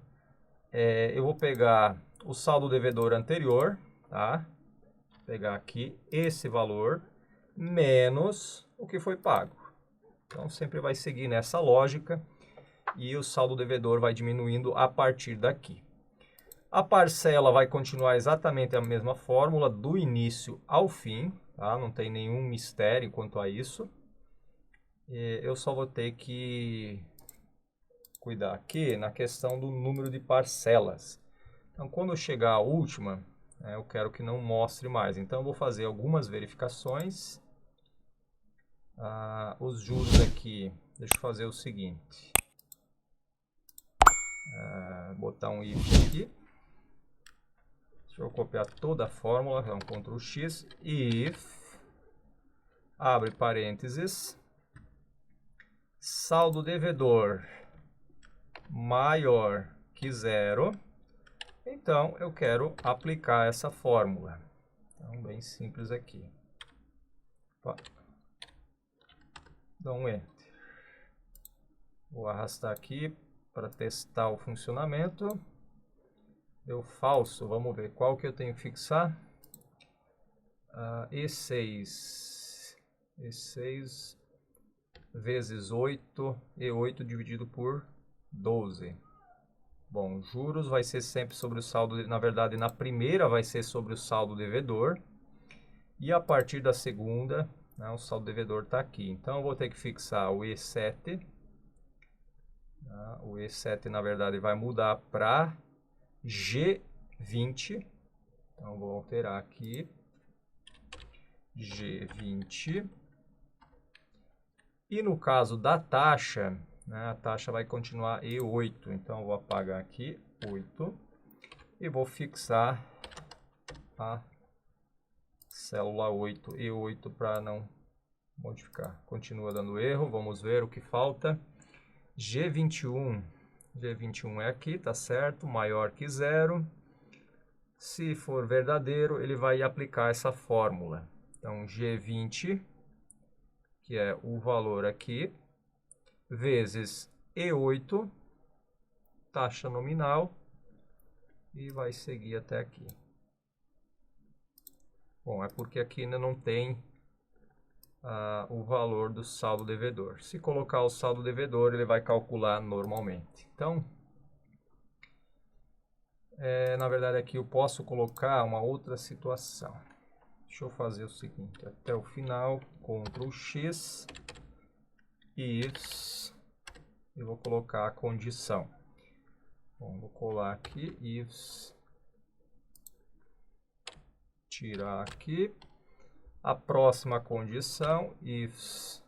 eu vou pegar o saldo devedor anterior, tá? Vou pegar aqui esse valor, menos o que foi pago. Então, sempre vai seguir nessa lógica e o saldo devedor vai diminuindo a partir daqui. A parcela vai continuar exatamente a mesma fórmula, do início ao fim, tá? Não tem nenhum mistério quanto a isso. Eu só vou ter que cuidar aqui na questão do número de parcelas. Então, quando eu chegar à última, eu quero que não mostre mais. Então, eu vou fazer algumas verificações. Os juros aqui, deixa eu fazer o seguinte. botar um if aqui. Deixa eu copiar toda a fórmula, então Ctrl X, if, abre parênteses, saldo devedor maior que 0, então eu quero aplicar essa fórmula. Então, bem simples aqui. Opa. Dá um Enter. Vou arrastar aqui para testar o funcionamento. Deu falso, vamos ver qual que eu tenho que fixar. E6 vezes 8, E8 dividido por 12. Bom, juros vai ser sempre sobre o saldo, na verdade na primeira vai ser sobre o saldo devedor. E a partir da segunda, né, o saldo devedor está aqui. Então eu vou ter que fixar o E7. O E7 na verdade vai mudar para G20. Então vou alterar aqui. G20. E no caso da taxa, né, a taxa vai continuar E8. Então eu vou apagar aqui 8 e vou fixar a célula 8, E8 para não modificar. Continua dando erro, vamos ver o que falta. G21 é aqui, tá certo, maior que 0. Se for verdadeiro, ele vai aplicar essa fórmula. Então, G20, que é o valor aqui, vezes E8, taxa nominal, e vai seguir até aqui. Bom, é porque aqui ainda não tem o valor do saldo devedor. Se colocar o saldo devedor, ele vai calcular normalmente. Então, na verdade aqui eu posso colocar uma outra situação. Deixa eu fazer o seguinte, até o final, Ctrl X, if, e vou colocar a condição. Bom, vou colar aqui, if, tirar aqui. A próxima condição, if,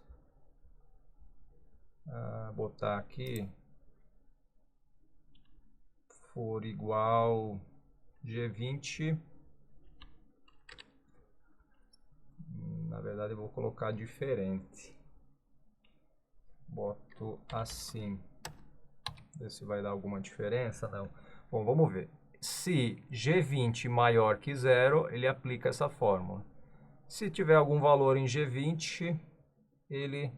botar aqui, for igual G20, na verdade eu vou colocar diferente, boto assim, ver se vai dar alguma diferença, não. Bom, vamos ver, se G20 maior que 0, ele aplica essa fórmula. Se tiver algum valor em G20, ele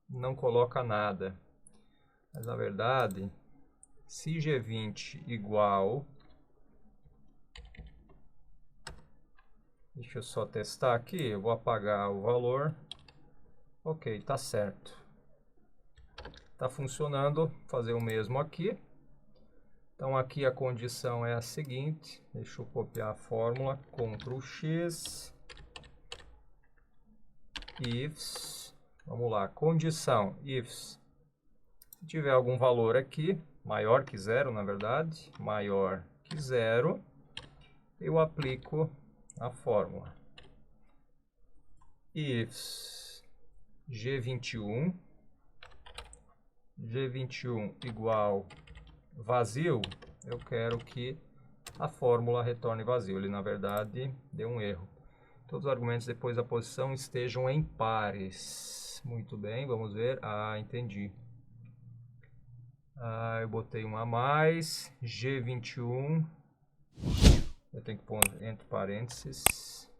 não coloca nada. Mas na verdade, se G20 igual... Deixa eu só testar aqui, eu vou apagar o valor. Ok, tá certo. Tá funcionando, vou fazer o mesmo aqui. Então aqui a condição é a seguinte, deixa eu copiar a fórmula, Ctrl X... Ifs, vamos lá, condição, ifs, se tiver algum valor aqui, maior que 0, na verdade, maior que 0, eu aplico a fórmula. Ifs, G21 igual vazio, eu quero que a fórmula retorne vazio, ele na verdade deu um erro. Todos os argumentos depois da posição estejam em pares. Muito bem, vamos ver. Entendi. Eu botei um a mais. G21. Eu tenho que pôr entre parênteses.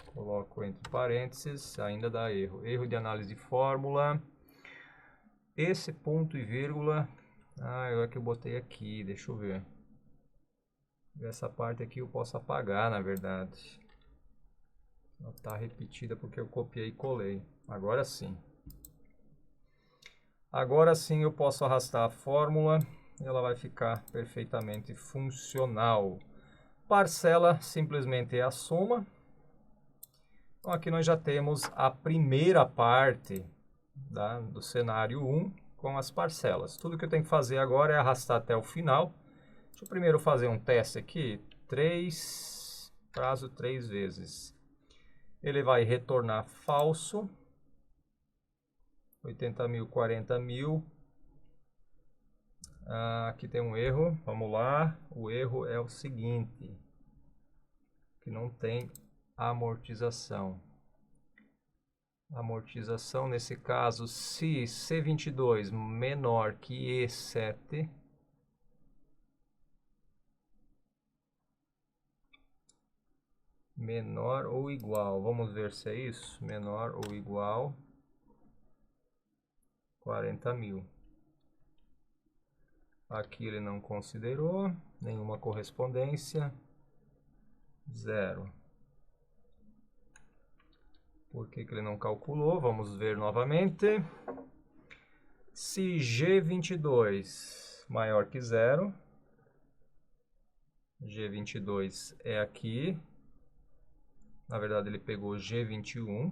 Coloco entre parênteses. Ainda dá erro. Erro de análise de fórmula. Esse ponto e vírgula. Agora que eu botei aqui. Deixa eu ver. Essa parte aqui eu posso apagar, na verdade. Não está repetida porque eu copiei e colei. Agora sim. Agora sim eu posso arrastar a fórmula e ela vai ficar perfeitamente funcional. Parcela simplesmente é a soma. Então aqui nós já temos a primeira parte do cenário 1 com as parcelas. Tudo que eu tenho que fazer agora é arrastar até o final. Deixa eu primeiro fazer um teste aqui, prazo 3 vezes. Ele vai retornar falso. 80 mil, 40 mil. Aqui tem um erro, vamos lá. O erro é o seguinte, que não tem amortização. Amortização, nesse caso, se C22 menor que E7, menor ou igual, vamos ver se é isso, menor ou igual 40 mil. Aqui ele não considerou nenhuma correspondência, 0. Por que ele não calculou? Vamos ver novamente. Se G22 maior que 0, G22 é aqui, na verdade ele pegou G21,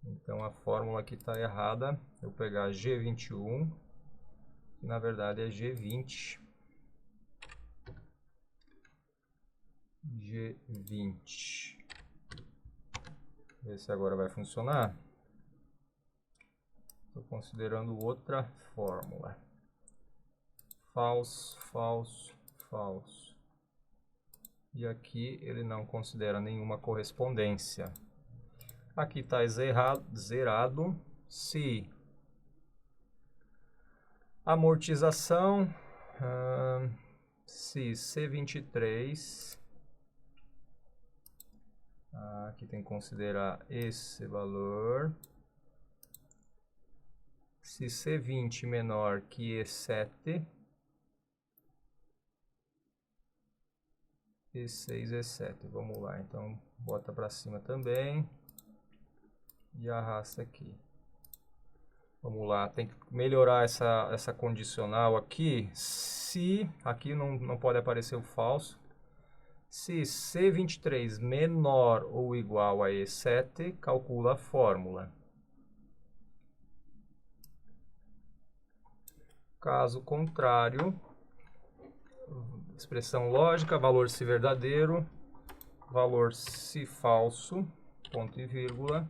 então a fórmula aqui está errada, eu vou pegar G21, que na verdade é G20. G20. Ver se agora vai funcionar. Estou considerando outra fórmula. False, false, false. E aqui ele não considera nenhuma correspondência. Aqui está zerado. Se amortização, se C23, aqui tem que considerar esse valor. Se C20 menor que E7, E6, E7, vamos lá, então bota para cima também e arrasta aqui. Vamos lá, tem que melhorar essa condicional aqui. Se, aqui não pode aparecer o falso. Se C23 menor ou igual a E7, calcula a fórmula. Caso contrário, expressão lógica, valor se verdadeiro, valor se falso, ponto e vírgula,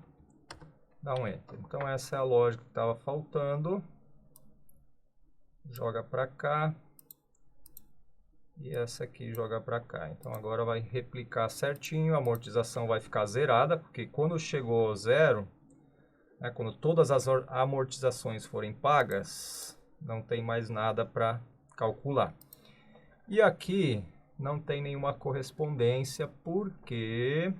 dá um enter. Então essa é a lógica que estava faltando. Joga para cá. E essa aqui joga para cá. Então agora vai replicar certinho, a amortização vai ficar zerada, porque quando chegou zero, né, quando todas as amortizações forem pagas, não tem mais nada para calcular. E aqui não tem nenhuma correspondência, porque,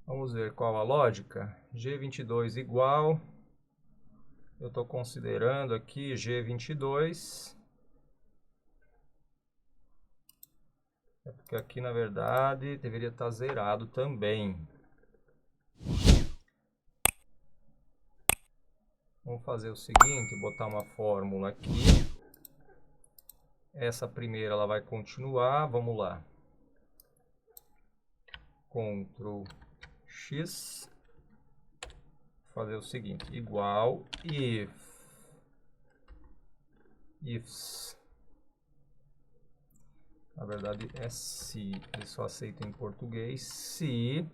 vamos ver qual a lógica, G22 igual, eu estou considerando aqui G22, é porque aqui, na verdade, deveria estar zerado também. Vamos fazer o seguinte, botar uma fórmula aqui. Essa primeira ela vai continuar, vamos lá. Ctrl X. Fazer o seguinte, igual ifs. Na verdade é se, ele só aceita em português. Se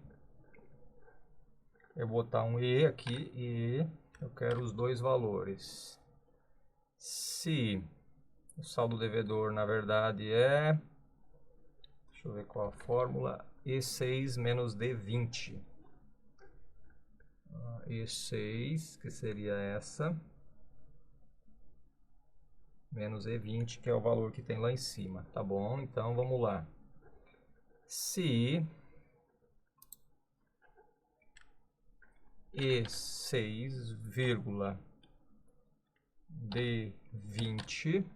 eu botar um e aqui e eu quero os dois valores. Se o saldo devedor na verdade é, deixa eu ver qual a fórmula, E6 menos D20. E6, que seria essa, menos E20, que é o valor que tem lá em cima, tá bom? Então vamos lá. Se E6, D20,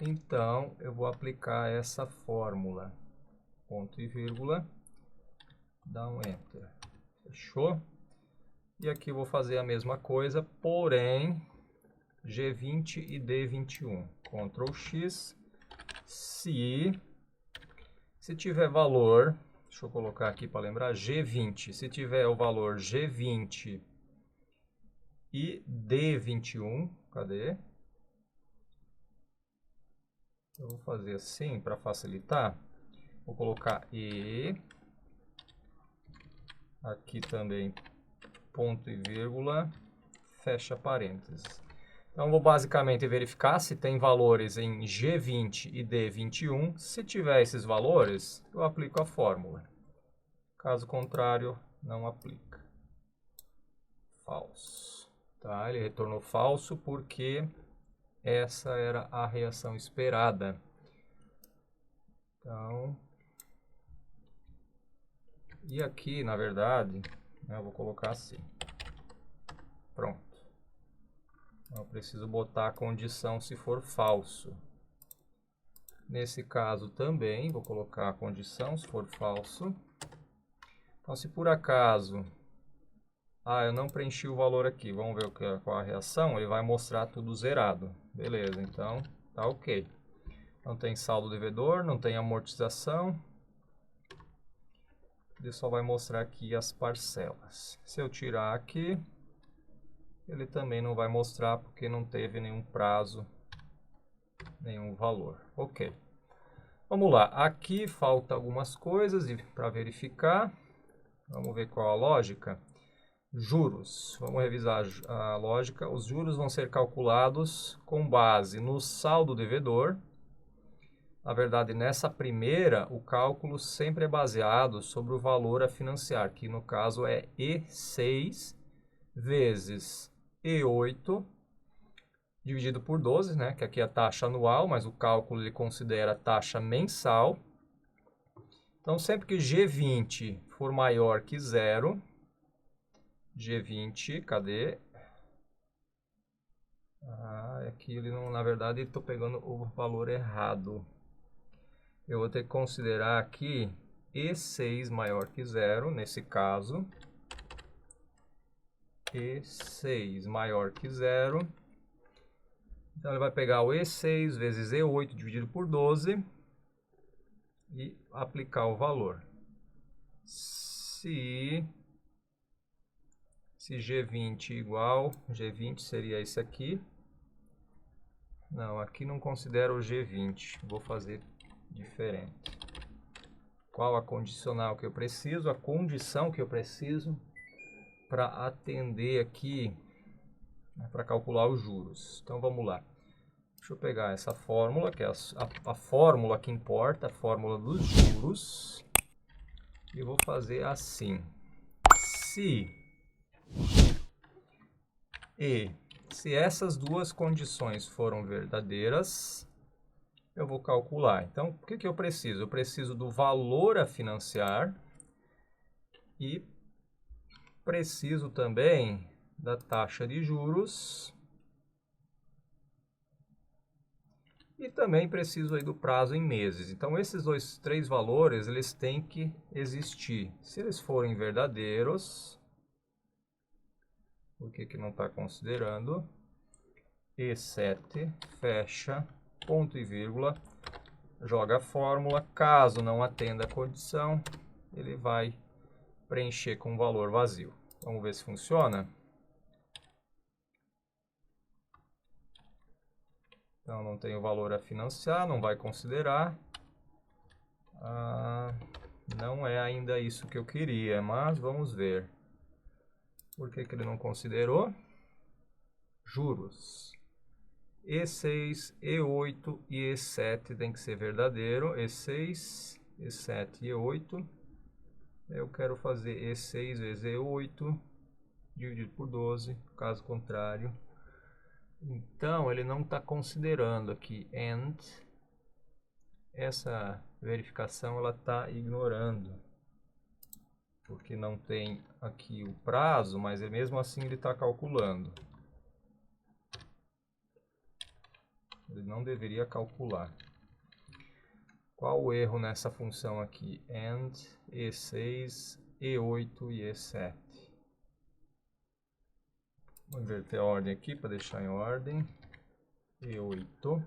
então eu vou aplicar essa fórmula, ponto e vírgula, dá um enter, fechou? E aqui eu vou fazer a mesma coisa, porém G20 e D21, Ctrl X, se tiver valor, deixa eu colocar aqui para lembrar, G20, se tiver o valor G20 e D21, cadê? Eu vou fazer assim para facilitar, vou colocar E, Aqui também ponto e vírgula, fecha parênteses. Então, vou basicamente verificar se tem valores em G20 e D21. Se tiver esses valores, eu aplico a fórmula. Caso contrário, não aplica. Falso. Tá? Ele retornou falso porque essa era a reação esperada. Então, e aqui, na verdade, eu vou colocar assim. Pronto. Eu preciso botar a condição se for falso. Nesse caso também, vou colocar a condição se for falso. Então, se por acaso... eu não preenchi o valor aqui. Vamos ver qual a reação. Ele vai mostrar tudo zerado. Beleza, então tá ok. Não tem saldo devedor, não tem amortização. Ele só vai mostrar aqui as parcelas. Se eu tirar aqui, ele também não vai mostrar porque não teve nenhum prazo, nenhum valor. Ok. Vamos lá. Aqui falta algumas coisas para verificar. Vamos ver qual a lógica. Juros. Vamos revisar a lógica. Os juros vão ser calculados com base no saldo devedor. Na verdade, nessa primeira, o cálculo sempre é baseado sobre o valor a financiar, que no caso é E6 vezes E8 dividido por 12, né? Que aqui é a taxa anual, mas o cálculo ele considera a taxa mensal. Então, sempre que G20 for maior que zero, G20, cadê? Aqui ele não, na verdade, estou pegando o valor errado. Eu vou ter que considerar aqui E6 maior que zero, nesse caso. E6 maior que zero. Então, ele vai pegar o E6 vezes E8 dividido por 12 e aplicar o valor. Se G20 igual, G20 seria esse aqui. Não, aqui não considero o G20, vou fazer diferente. Qual a condicional que eu preciso? A condição que eu preciso para atender aqui, para calcular os juros. Então vamos lá. Deixa eu pegar essa fórmula, que é a fórmula que importa, a fórmula dos juros. E vou fazer assim. Se essas duas condições foram verdadeiras, eu vou calcular. Então, o que eu preciso? Eu preciso do valor a financiar e preciso também da taxa de juros e também preciso aí do prazo em meses. Então, esses três valores, eles têm que existir. Se eles forem verdadeiros, por que não está considerando? E7, fecha, ponto e vírgula, joga a fórmula. Caso não atenda a condição, ele vai preencher com um valor vazio. Vamos ver se funciona. Então, não tem o valor a financiar, não vai considerar. Não é ainda isso que eu queria, mas vamos ver. Por que ele não considerou? Juros. E6, E8 e E7 tem que ser verdadeiro. E6, E7 e E8. Eu quero fazer E6 vezes E8 dividido por 12, caso contrário. Então, ele não está considerando aqui and. Essa verificação ela está ignorando. Porque não tem aqui o prazo, mas mesmo assim ele está calculando. Ele não deveria calcular. Qual o erro nessa função aqui? And, E6, E8 e E7. Vou inverter a ordem aqui para deixar em ordem. E8.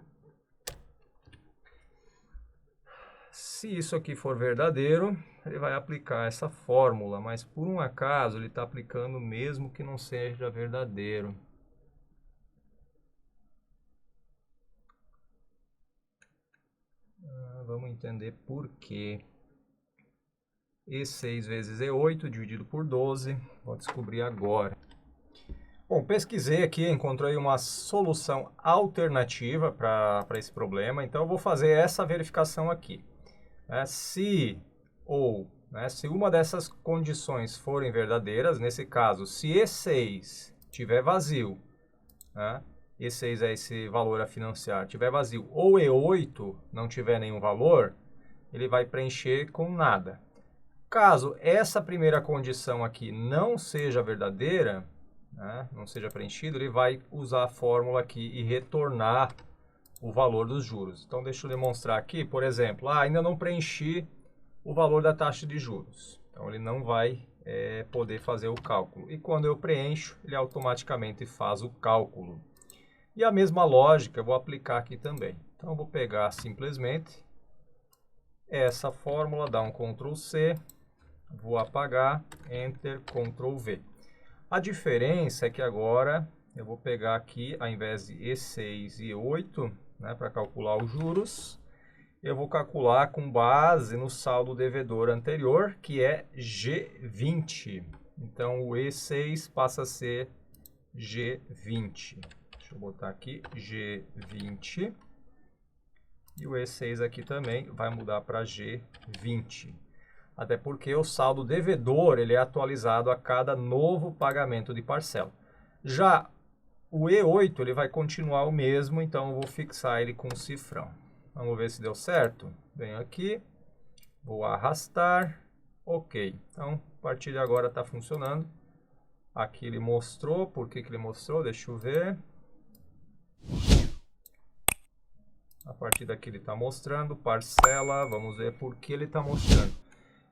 Se isso aqui for verdadeiro, ele vai aplicar essa fórmula, mas por um acaso ele está aplicando mesmo que não seja verdadeiro. Vamos entender por quê. E6 vezes E8 dividido por 12. Vou descobrir agora. Bom, pesquisei aqui, encontrei uma solução alternativa para esse problema. Então, eu vou fazer essa verificação aqui. Se uma dessas condições forem verdadeiras, nesse caso, se E6 tiver vazio, né, E6 é esse valor a financiar, tiver vazio, ou E8 não tiver nenhum valor, ele vai preencher com nada. Caso essa primeira condição aqui não seja verdadeira, né, não seja preenchido, ele vai usar a fórmula aqui e retornar o valor dos juros. Então, deixa eu demonstrar aqui, por exemplo, ainda não preenchi o valor da taxa de juros. Então, ele não vai poder fazer o cálculo. E quando eu preencho, ele automaticamente faz o cálculo. E a mesma lógica eu vou aplicar aqui também. Então, eu vou pegar simplesmente essa fórmula, dar um Ctrl C, vou apagar, Enter, Ctrl V. A diferença é que agora eu vou pegar aqui, ao invés de E6 e E8, né, para calcular os juros, eu vou calcular com base no saldo devedor anterior, que é G20. Então, o E6 passa a ser G20. Deixa eu botar aqui G20. E o E6 aqui também vai mudar para G20. Até porque o saldo devedor ele é atualizado a cada novo pagamento de parcela. Já o E8 ele vai continuar o mesmo, então eu vou fixar ele com cifrão. Vamos ver se deu certo. Venho aqui, vou arrastar, ok. Então, a partir de agora está funcionando. Aqui ele mostrou, por que ele mostrou? Deixa eu ver. A partir daqui ele está mostrando, parcela, vamos ver por que ele está mostrando.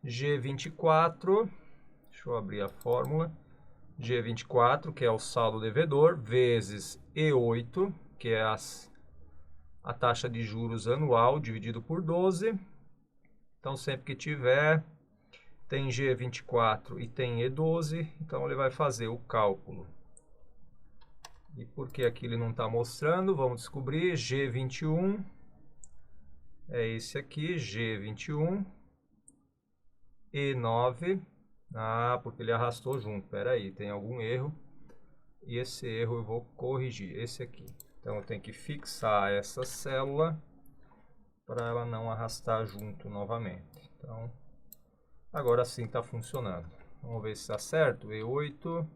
G24, deixa eu abrir a fórmula. G24, que é o saldo devedor, vezes E8, que é a taxa de juros anual dividido por 12. Então, sempre que tiver, tem G24 e tem E12, então ele vai fazer o cálculo. E por que aqui ele não está mostrando? Vamos descobrir. G21 é esse aqui, G21. E9. Porque ele arrastou junto. Espera aí, tem algum erro. E esse erro eu vou corrigir. Esse aqui. Então, eu tenho que fixar essa célula para ela não arrastar junto novamente. Então, agora sim está funcionando. Vamos ver se está certo. E8.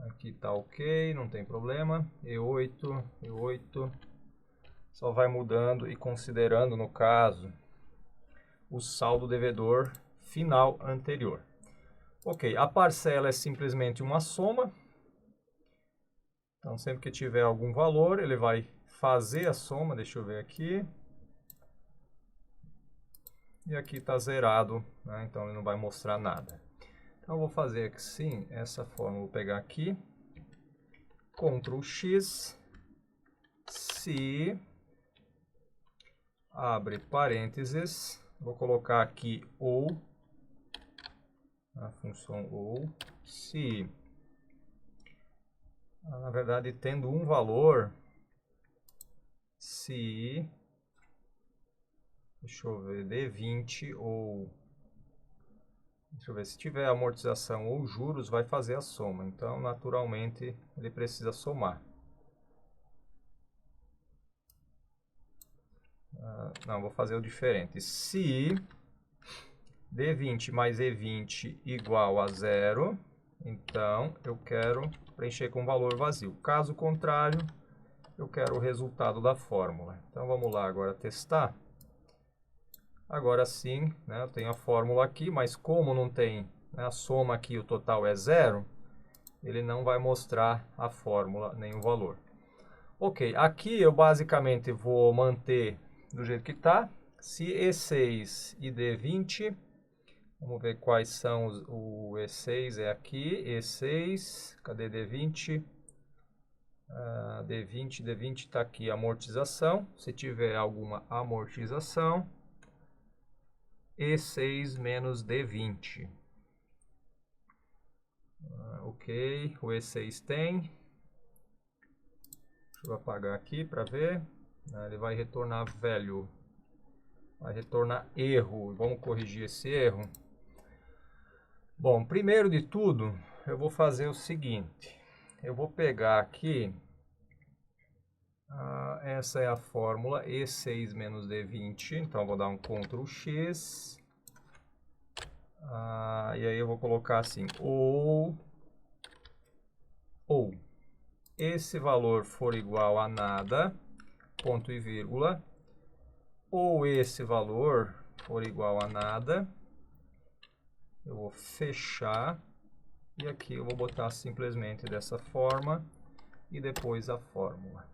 Aqui está ok, não tem problema. E8, E8. Só vai mudando e considerando, no caso, o saldo devedor final anterior. Ok, a parcela é simplesmente uma soma. Então, sempre que tiver algum valor, ele vai fazer a soma. Deixa eu ver aqui. E aqui está zerado, né? Então ele não vai mostrar nada. Então, eu vou fazer assim, essa forma. Vou pegar aqui, Ctrl X, se, abre parênteses, vou colocar aqui ou, a função ou, se, na verdade, tendo um valor, se, deixa eu ver, D20 ou, deixa eu ver, se tiver amortização ou juros, vai fazer a soma. Então, naturalmente, ele precisa somar. Não, vou fazer o diferente. Se D20 mais E20 igual a 0, então eu quero preencher com valor vazio. Caso contrário, eu quero o resultado da fórmula. Então vamos lá agora testar. Agora sim, né, eu tenho a fórmula aqui, mas como não tem, né, a soma aqui, o total é 0, ele não vai mostrar a fórmula nem o valor. Ok, aqui eu basicamente vou manter do jeito que está. Se E6 e D20, vamos ver quais são o E6 é aqui, E6, cadê D20? D20 está aqui, amortização. Se tiver alguma amortização, E6 menos D20. Ok, o E6 tem. Deixa eu apagar aqui para ver. Ele vai retornar velho. Vai retornar erro. Vamos corrigir esse erro. Bom, primeiro de tudo, eu vou fazer o seguinte. Eu vou pegar aqui, essa é a fórmula, E6 menos D20. Então, eu vou dar um Ctrl X. E aí eu vou colocar assim, ou esse valor for igual a nada, ponto e vírgula, ou esse valor for igual a nada, eu vou fechar, e aqui eu vou botar simplesmente dessa forma, e depois a fórmula.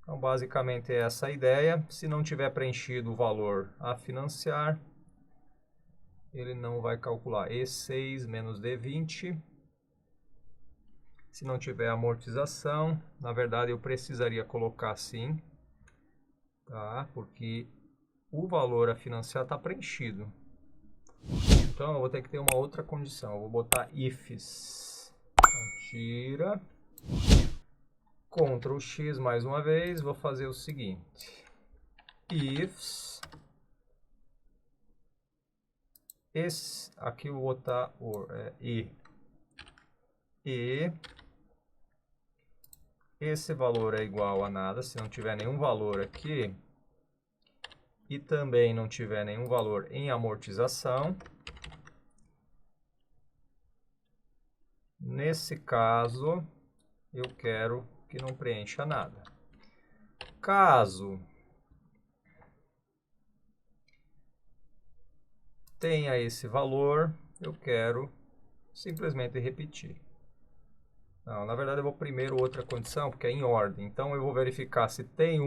Então, basicamente é essa a ideia. Se não tiver preenchido o valor a financiar, ele não vai calcular. E6 menos D20. Se não tiver amortização, na verdade eu precisaria colocar assim, tá? Porque o valor a financiar está preenchido. Então eu vou ter que ter uma outra condição. Eu vou botar ifs. Então, tira. Ctrl X mais uma vez. Vou fazer o seguinte. Ifs. Aqui eu vou botar e esse valor é igual a nada. Se não tiver nenhum valor aqui e também não tiver nenhum valor em amortização, nesse caso eu quero que não preencha nada. Caso tenha esse valor, eu quero simplesmente repetir. Não, na verdade eu vou primeiro outra condição, porque é em ordem. Então eu vou verificar se tem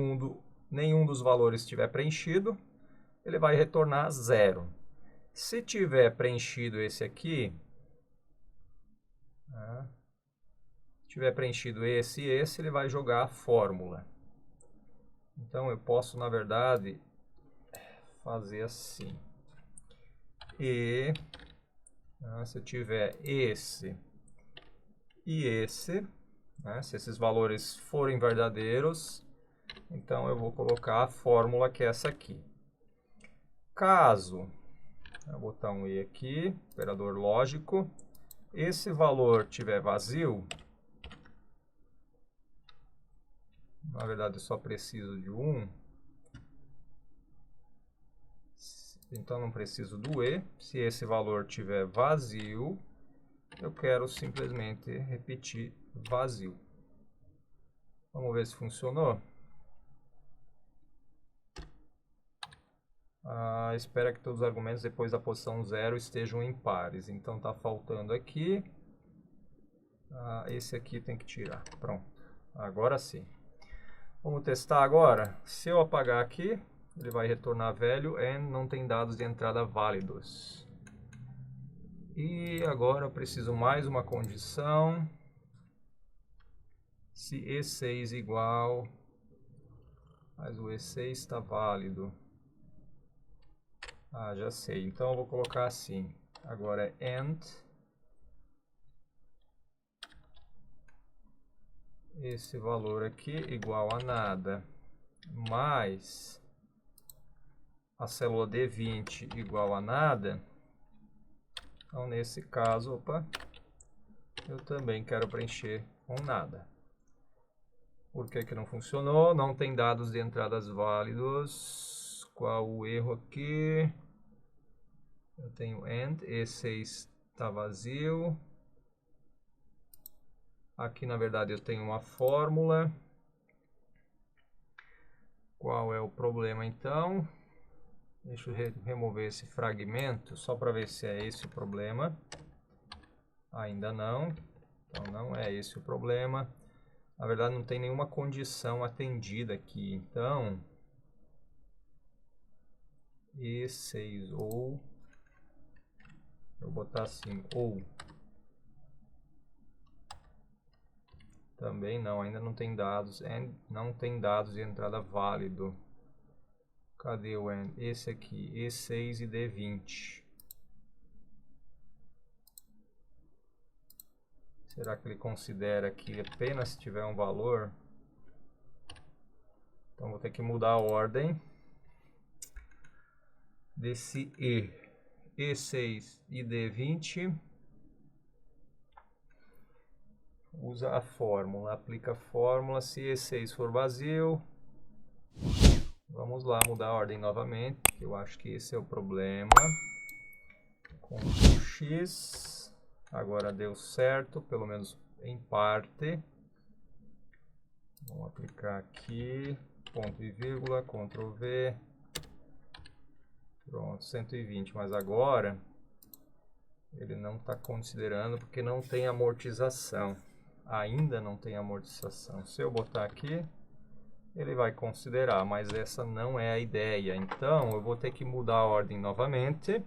nenhum dos valores estiver preenchido, ele vai retornar 0. Se tiver preenchido esse aqui, tiver preenchido esse e esse, ele vai jogar a fórmula. Então eu posso, na verdade, fazer assim. Se eu tiver esse e esse, se esses valores forem verdadeiros, então eu vou colocar a fórmula que é essa aqui. Caso, eu vou botar um e aqui, operador lógico, esse valor tiver vazio, na verdade eu só preciso de 1, então não preciso do e. Se esse valor tiver vazio, eu quero simplesmente repetir vazio. Vamos ver se funcionou. Espera que todos os argumentos depois da posição 0 estejam em pares. Então está faltando aqui. Esse aqui tem que tirar. Pronto. Agora sim. Vamos testar agora. Se eu apagar aqui, ele vai retornar velho e não tem dados de entrada válidos. E agora eu preciso mais uma condição. Se E6 igual, mas o E6 está válido. Já sei. Então eu vou colocar assim. Agora é AND. Esse valor aqui igual a nada. Mais a célula D20 igual a nada. Então nesse caso, eu também quero preencher com nada. Por que não funcionou? Não tem dados de entradas válidos. Qual o erro aqui? Eu tenho AND, E6 está vazio. Aqui, na verdade, eu tenho uma fórmula. Qual é o problema, então? Deixa eu remover esse fragmento, só para ver se é esse o problema. Ainda não. Então, não é esse o problema. Na verdade, não tem nenhuma condição atendida aqui. Então, E6 ou... Eu vou botar assim, ou... Também não, ainda não tem dados. Não tem dados de entrada válido. Cadê o AND? Esse aqui, E6 e D20. Será que ele considera que apenas se tiver um valor? Então vou ter que mudar a ordem. desse E6 e D20, usa a fórmula, aplica a fórmula. Se E6 for vazio, vamos lá mudar a ordem novamente, que eu acho que esse é o problema. Ctrl X, agora deu certo, pelo menos em parte. Vamos aplicar aqui, ponto e vírgula, Ctrl V. Pronto, 120, mas agora ele não está considerando porque não tem amortização. Ainda não tem amortização. Se eu botar aqui, ele vai considerar, mas essa não é a ideia. Então, eu vou ter que mudar a ordem novamente.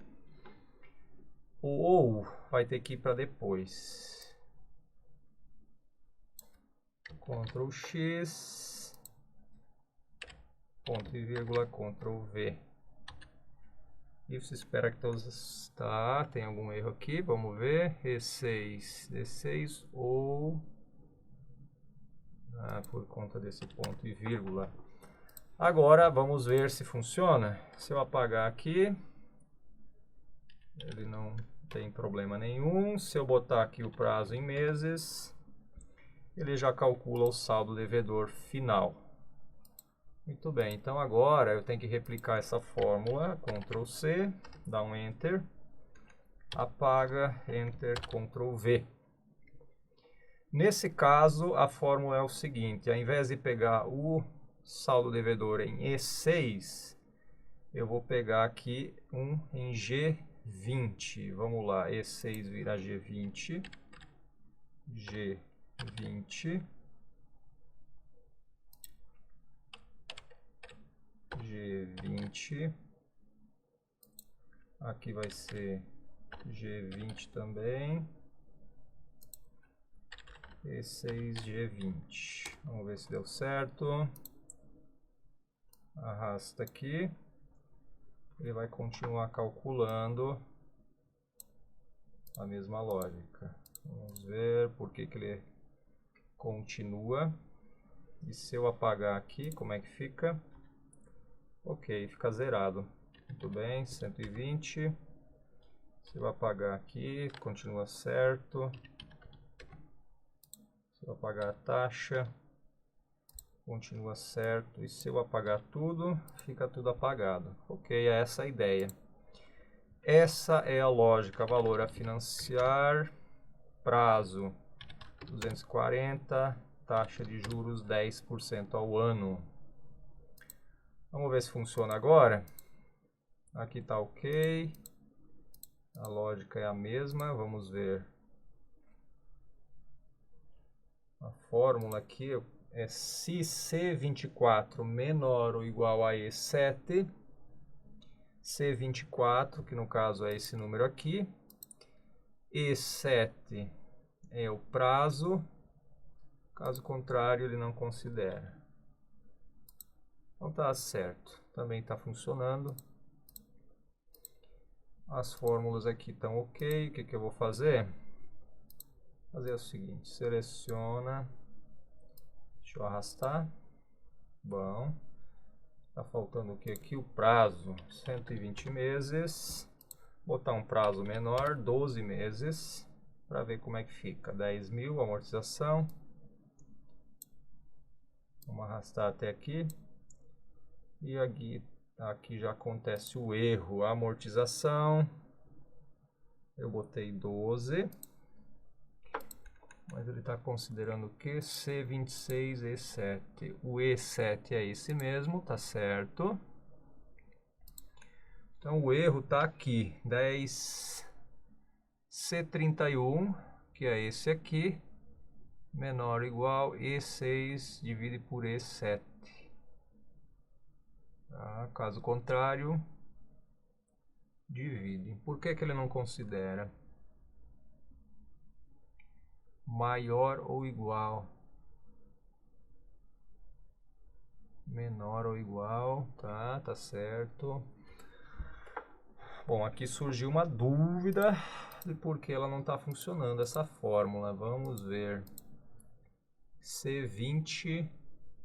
Ou vai ter que ir para depois. Ctrl X, ponto e vírgula, Ctrl V. E você espera que todos... Tá, tem algum erro aqui, vamos ver. E6, D6 ou... por conta desse ponto e vírgula. Agora vamos ver se funciona. Se eu apagar aqui, ele não tem problema nenhum. Se eu botar aqui o prazo em meses, ele já calcula o saldo devedor final. Muito bem, então agora eu tenho que replicar essa fórmula, Ctrl C, dá um Enter, apaga, Enter, Ctrl V. Nesse caso, a fórmula é o seguinte, ao invés de pegar o saldo devedor em E6, eu vou pegar aqui um em G20. Vamos lá, E6 vira G20, G20, G20, aqui vai ser G20 também, E6, G20. Vamos ver se deu certo. Arrasta aqui. Ele vai continuar calculando a mesma lógica. Vamos ver por que ele continua. E se eu apagar aqui, como é que fica? Ok, fica zerado. Muito bem, 120. Se eu apagar aqui, continua certo. Se eu apagar a taxa, continua certo. E se eu apagar tudo, fica tudo apagado. Ok, é essa a ideia. Essa é a lógica. Valor a financiar, prazo 240, taxa de juros 10% ao ano. Vamos ver se funciona agora. Aqui está ok. A lógica é a mesma. Vamos ver. A fórmula aqui é se C24 menor ou igual a E7, C24, que no caso é esse número aqui, E7 é o prazo, caso contrário ele não considera. Então tá certo, também está funcionando. As fórmulas aqui estão ok. O que eu vou fazer? Fazer o seguinte, seleciona, deixa eu arrastar, bom, tá faltando o que aqui? O prazo, 120 meses, botar um prazo menor, 12 meses, para ver como é que fica, 10 mil, amortização, vamos arrastar até aqui, e aqui já acontece o erro, a amortização, eu botei 12, mas ele está considerando o que? C26, E7. O E7 é esse mesmo, tá certo. Então o erro está aqui, 10 C31, que é esse aqui, menor ou igual E6 divide por E7. Tá? Caso contrário, divide. Por que ele não considera? Maior ou igual, menor ou igual, tá certo. Bom, aqui surgiu uma dúvida de por que ela não está funcionando essa fórmula. Vamos ver. C20,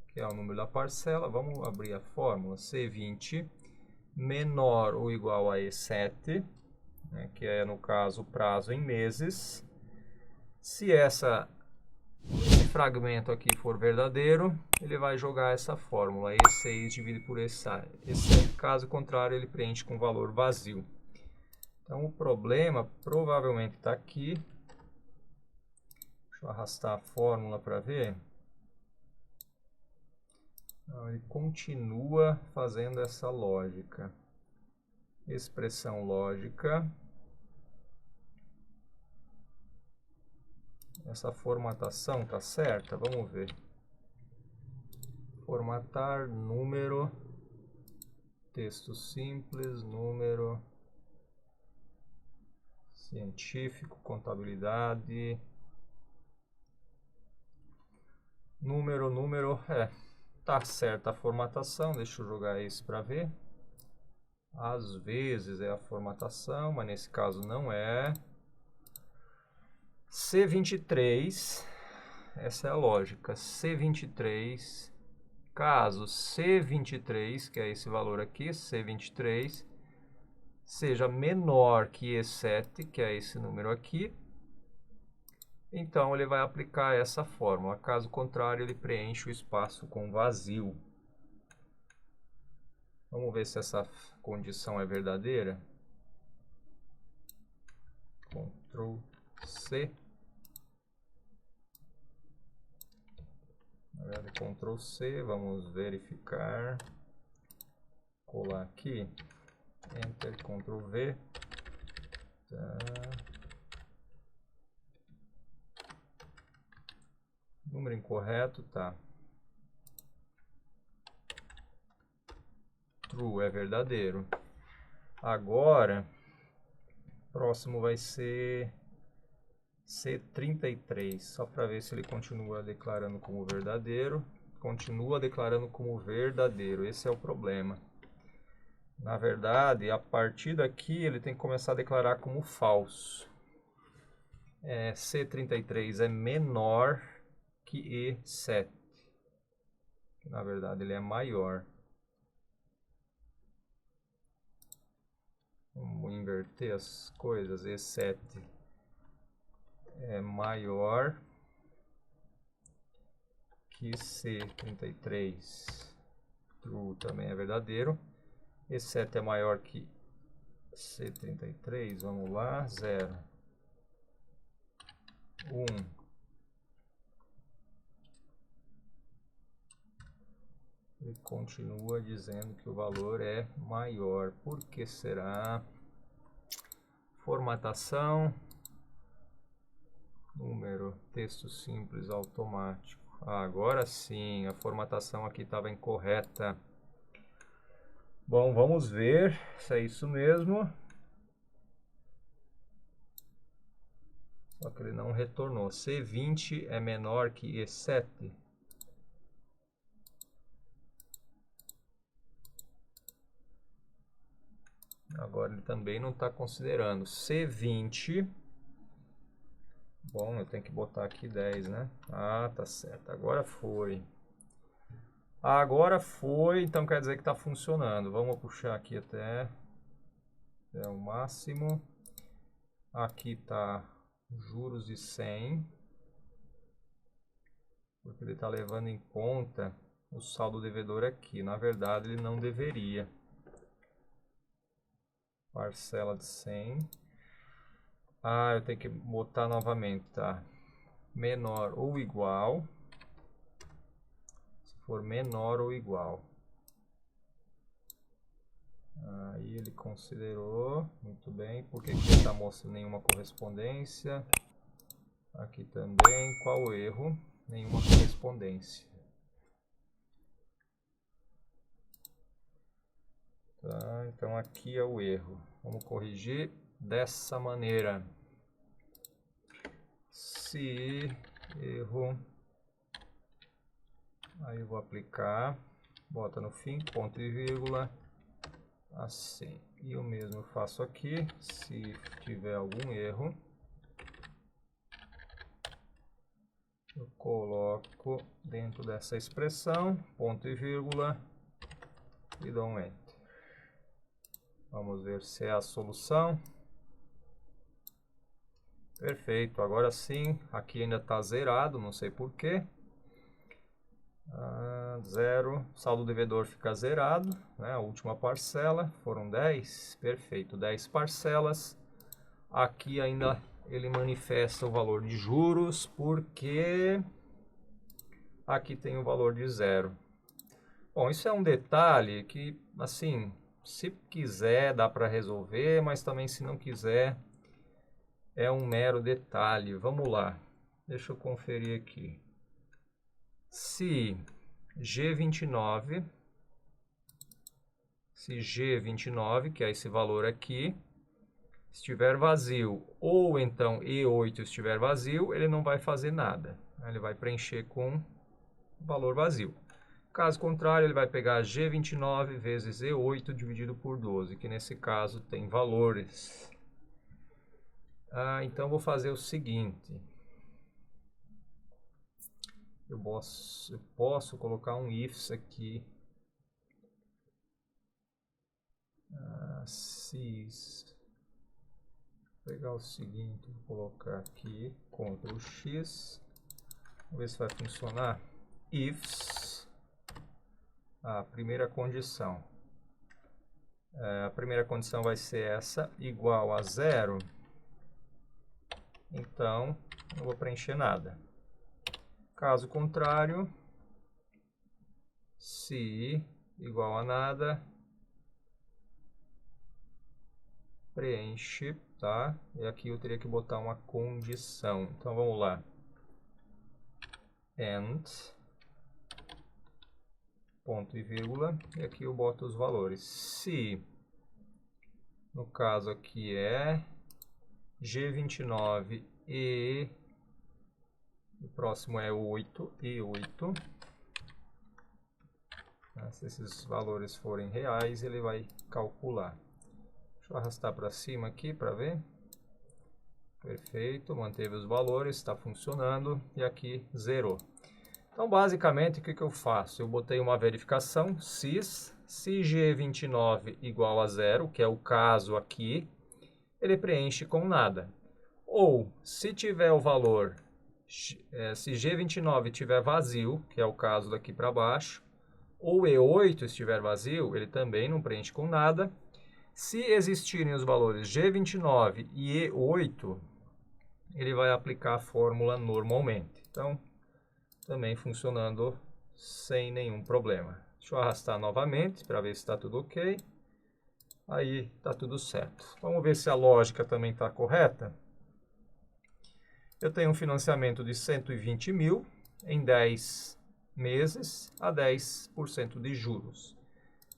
que é o número da parcela, vamos abrir a fórmula. C20 menor ou igual a E7, né, que é, no caso, o prazo em meses. Se esse fragmento aqui for verdadeiro, ele vai jogar essa fórmula, E6 dividido por E7. Caso contrário, ele preenche com valor vazio. Então, o problema provavelmente está aqui. Deixa eu arrastar a fórmula para ver. Ele continua fazendo essa lógica. Expressão lógica. Essa formatação está certa? Vamos ver. Formatar número, texto simples, número, científico, contabilidade, número, tá certa a formatação, deixa eu jogar isso para ver. Às vezes é a formatação, mas nesse caso não é. C23, essa é a lógica, C23, caso C23, que é esse valor aqui, C23, seja menor que E7, que é esse número aqui, então ele vai aplicar essa fórmula. Caso contrário, ele preenche o espaço com vazio. Vamos ver se essa condição é verdadeira. Ctrl C. Na verdade, Ctrl C, vamos verificar. Colar aqui. Enter, Ctrl V. Tá. Número incorreto, tá. True é verdadeiro. Agora, próximo vai ser C33, só para ver se ele continua declarando como verdadeiro. Continua declarando como verdadeiro, esse é o problema. Na verdade, a partir daqui ele tem que começar a declarar como falso. C33 é menor que E7. Na verdade, ele é maior. Vamos inverter as coisas. E7 é maior que C33. True também é verdadeiro. E7 é maior que C33. Vamos lá. 0. 1. Ele continua dizendo que o valor é maior. Por que será? Formatação. Número, texto simples, automático. Agora sim, a formatação aqui estava incorreta. Bom, vamos ver se é isso mesmo. Só que ele não retornou. C20 é menor que E7. Agora ele também não está considerando. C20. Bom, eu tenho que botar aqui 10, né? Ah, tá certo. Agora foi. Agora foi, então quer dizer que está funcionando. Vamos puxar aqui até o máximo. Aqui está juros de 100. Porque ele está levando em conta o saldo devedor aqui. Na verdade, ele não deveria. Parcela de 100. Ah, eu tenho que botar novamente, tá? Menor ou igual. Se for menor ou igual. Aí ele considerou, muito bem. Por que ele está mostrando nenhuma correspondência? Aqui também, qual o erro? Nenhuma correspondência. Tá, então aqui é o erro. Vamos corrigir dessa maneira. Se erro, aí eu vou aplicar, bota no fim, ponto e vírgula, assim. E o mesmo eu faço aqui, se tiver algum erro, eu coloco dentro dessa expressão, ponto e vírgula, e dou um Enter. Vamos ver se é a solução. Perfeito, agora sim, aqui ainda está zerado, não sei por quê. Zero, saldo devedor fica zerado, né? A última parcela, foram 10, perfeito, 10 parcelas. Aqui ainda ele manifesta o valor de juros, porque aqui tem o valor de zero. Bom, isso é um detalhe que, assim, se quiser dá para resolver, mas também se não quiser é um mero detalhe. Vamos lá, deixa eu conferir aqui. Se G29, que é esse valor aqui, estiver vazio, ou então E8 estiver vazio, ele não vai fazer nada. Ele vai preencher com valor vazio. Caso contrário, ele vai pegar G29 vezes E8 dividido por 12, que nesse caso tem valores. Então vou fazer o seguinte. Eu posso colocar um ifs aqui. Vou pegar o seguinte, vou colocar aqui, Ctrl X. Vamos ver se vai funcionar. Ifs. A primeira condição. A primeira condição vai ser essa, igual a 0. Então, não vou preencher nada. Caso contrário, se igual a nada, preenche, tá? E aqui eu teria que botar uma condição. Então, vamos lá. And, ponto e vírgula, e aqui eu boto os valores. Se, no caso aqui é G29 e o próximo é 8 e 8. Se esses valores forem reais, ele vai calcular. Deixa eu arrastar para cima aqui para ver. Perfeito, manteve os valores, está funcionando e aqui zerou. Então, basicamente, o que eu faço? Eu botei uma verificação, se G29 igual a 0, que é o caso aqui, ele preenche com nada. Ou, se tiver o valor, se G29 tiver vazio, que é o caso daqui para baixo, ou E8 estiver vazio, ele também não preenche com nada. Se existirem os valores G29 e E8, ele vai aplicar a fórmula normalmente. Então, também funcionando sem nenhum problema. Deixa eu arrastar novamente para ver se está tudo ok. Aí está tudo certo. Vamos ver se a lógica também está correta. Eu tenho um financiamento de 120 mil em 10 meses a 10% de juros.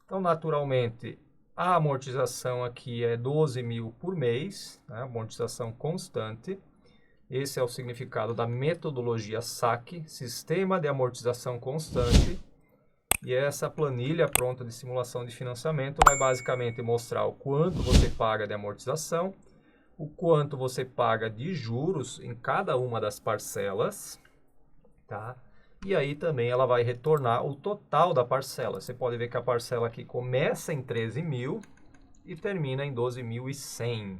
Então, naturalmente, a amortização aqui é 12 mil por mês, né? Amortização constante. Esse é o significado da metodologia SAC, Sistema de Amortização Constante. E essa planilha pronta de simulação de financiamento vai basicamente mostrar o quanto você paga de amortização, o quanto você paga de juros em cada uma das parcelas, tá? E aí também ela vai retornar o total da parcela. Você pode ver que a parcela aqui começa em 13 mil e termina em 12.100.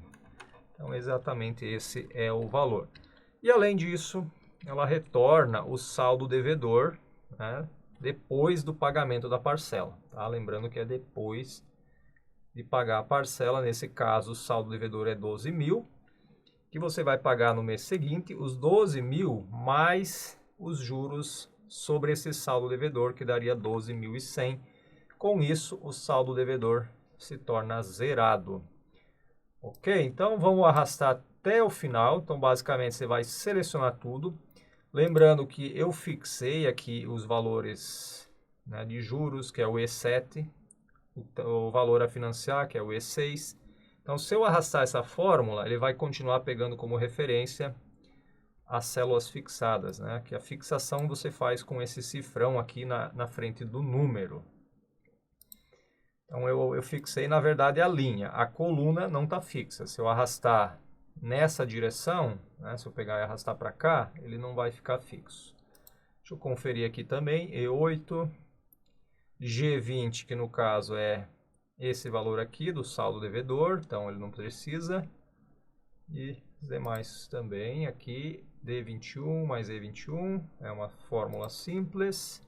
Então, exatamente esse é o valor. E além disso, ela retorna o saldo devedor, né, depois do pagamento da parcela. Tá? Lembrando que é depois de pagar a parcela. Nesse caso, o saldo devedor é 12 mil, que você vai pagar no mês seguinte os 12 mil mais os juros sobre esse saldo devedor, que daria 12.100. Com isso, o saldo devedor se torna zerado. Ok? Então, vamos arrastar até o final. Então, basicamente, você vai selecionar tudo. Lembrando que eu fixei aqui os valores, né, de juros, que é o E7, o valor a financiar, que é o E6. Então, se eu arrastar essa fórmula, ele vai continuar pegando como referência as células fixadas, né? Que a fixação você faz com esse cifrão aqui na frente do número. Então, eu fixei, na verdade, a linha. A coluna não está fixa. Se eu arrastar nessa direção, né, se eu pegar e arrastar para cá, ele não vai ficar fixo. Deixa eu conferir aqui também. E8, G20, que no caso é esse valor aqui do saldo devedor, então ele não precisa. E os demais também aqui, D21 mais E21, é uma fórmula simples.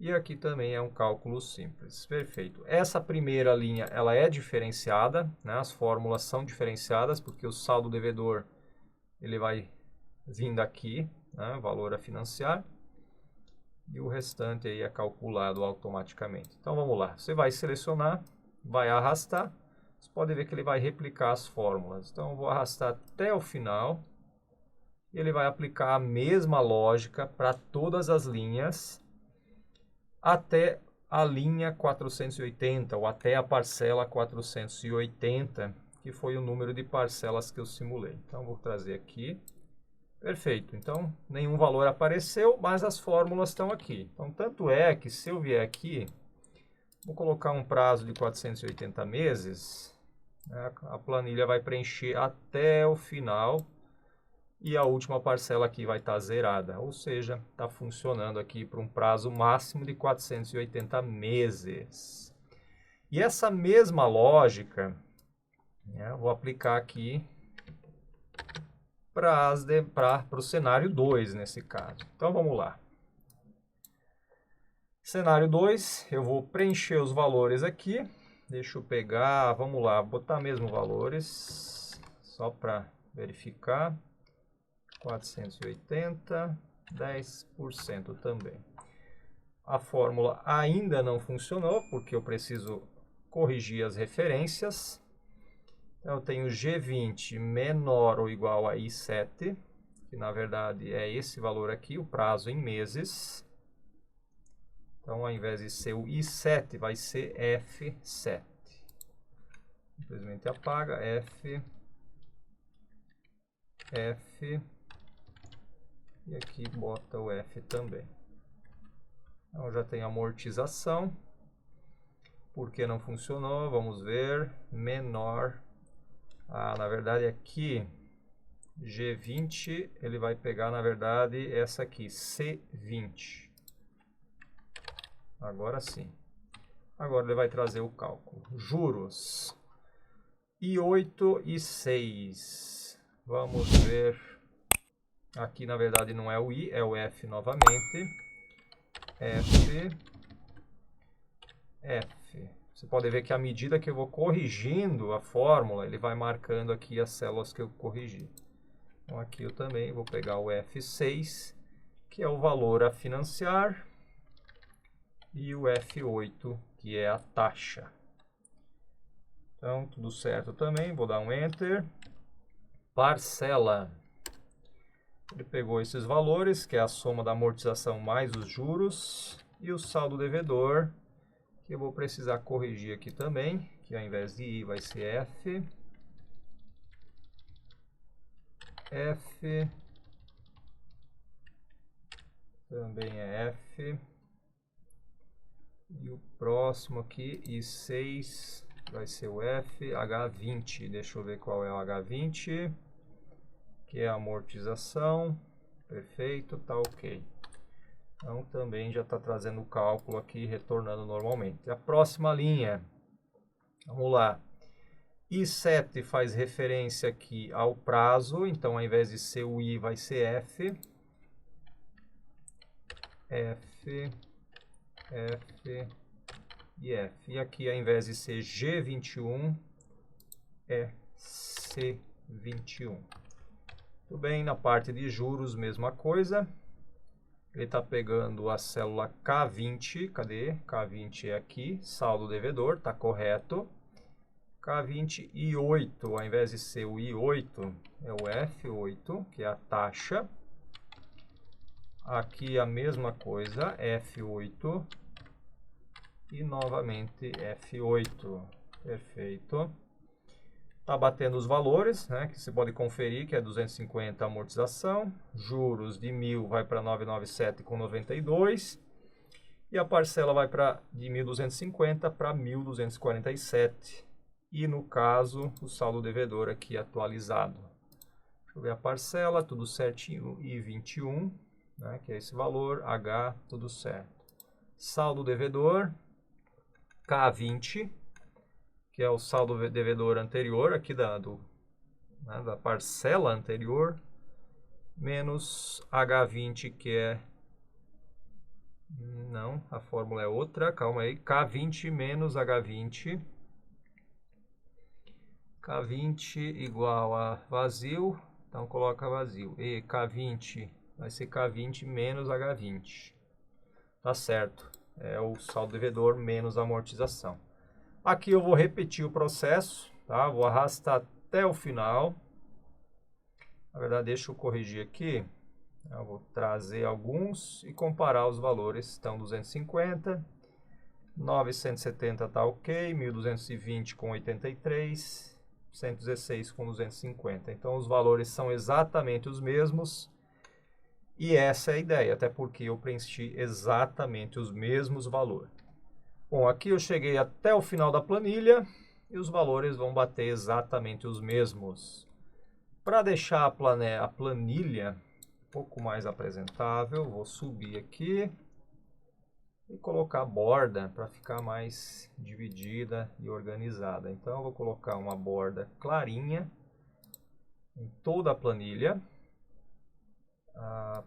E aqui também é um cálculo simples. Perfeito. Essa primeira linha, ela é diferenciada, né? As fórmulas são diferenciadas, porque o saldo devedor, ele vai vir daqui, né? Valor a financiar. E o restante aí é calculado automaticamente. Então vamos lá. Você vai selecionar, vai arrastar. Você pode ver que ele vai replicar as fórmulas. Então eu vou arrastar até o final. E ele vai aplicar a mesma lógica para todas as linhas, até a linha 480, ou até a parcela 480, que foi o número de parcelas que eu simulei. Então, vou trazer aqui. Perfeito. Então, nenhum valor apareceu, mas as fórmulas estão aqui. Então, tanto é que se eu vier aqui, vou colocar um prazo de 480 meses, né, a planilha vai preencher até o final. E a última parcela aqui vai estar zerada, ou seja, está funcionando aqui por um prazo máximo de 480 meses. E essa mesma lógica, né, vou aplicar aqui para o cenário 2 nesse caso. Então vamos lá. Cenário 2, eu vou preencher os valores aqui. Deixa eu pegar, vamos lá, botar mesmo valores, só para verificar. 480, 10% também. A fórmula ainda não funcionou, porque eu preciso corrigir as referências. Então, eu tenho G20 menor ou igual a I7, que na verdade é esse valor aqui, o prazo em meses. Então, ao invés de ser o I7, vai ser F7. Simplesmente apaga F. E aqui bota o F também. Então já tem amortização. Por que não funcionou? Vamos ver. Menor. Na verdade aqui, G20, ele vai pegar, na verdade, essa aqui, C20. Agora sim. Agora ele vai trazer o cálculo. Juros. I8 e 6. Vamos ver. Aqui, na verdade, não é o I, é o F novamente. F. Você pode ver que à medida que eu vou corrigindo a fórmula, ele vai marcando aqui as células que eu corrigi. Então, aqui eu também vou pegar o F6, que é o valor a financiar, e o F8, que é a taxa. Então, tudo certo também. Vou dar um Enter. Parcela. Ele pegou esses valores, que é a soma da amortização mais os juros, e o saldo devedor, que eu vou precisar corrigir aqui também, que ao invés de I vai ser F. F. Também é F. E o próximo aqui, I6, vai ser o F. H20, deixa eu ver qual é o H20. Que é a amortização. Perfeito, tá ok. Então também já está trazendo o cálculo aqui, retornando normalmente. A próxima linha, vamos lá. I7 faz referência aqui ao prazo, então ao invés de ser o I vai ser F. F, F e F. E aqui ao invés de ser G21 é C21. Tudo bem, na parte de juros, mesma coisa. Ele está pegando a célula K20, cadê? K20 é aqui, saldo devedor, está correto. K20 I8, ao invés de ser o I8, é o F8, que é a taxa. Aqui a mesma coisa, F8 e novamente F8. Perfeito. Está batendo os valores, né, que você pode conferir, que é 250 amortização, juros de 1.000 vai para 997,92 e a parcela vai de 1.250 para 1.247. E no caso, o saldo devedor aqui atualizado. Deixa eu ver a parcela, tudo certinho, I21, né, que é esse valor, H, tudo certo. Saldo devedor, K20, que é o saldo devedor anterior, aqui da parcela anterior, menos H20, que é... Não, a fórmula é outra, calma aí. K20 menos H20. K20 igual a vazio, então coloca vazio. E K20 vai ser K20 menos H20. Tá certo. É o saldo devedor menos amortização. Aqui eu vou repetir o processo, tá? Vou arrastar até o final. Na verdade, deixa eu corrigir aqui. Eu vou trazer alguns e comparar os valores. Então, 250, 970 tá ok, 1220 com 83, 116 com 250. Então, os valores são exatamente os mesmos. E essa é a ideia, até porque eu preenchi exatamente os mesmos valores. Bom, aqui eu cheguei até o final da planilha e os valores vão bater exatamente os mesmos. Para deixar a planilha um pouco mais apresentável, vou subir aqui e colocar a borda para ficar mais dividida e organizada. Então, eu vou colocar uma borda clarinha em toda a planilha.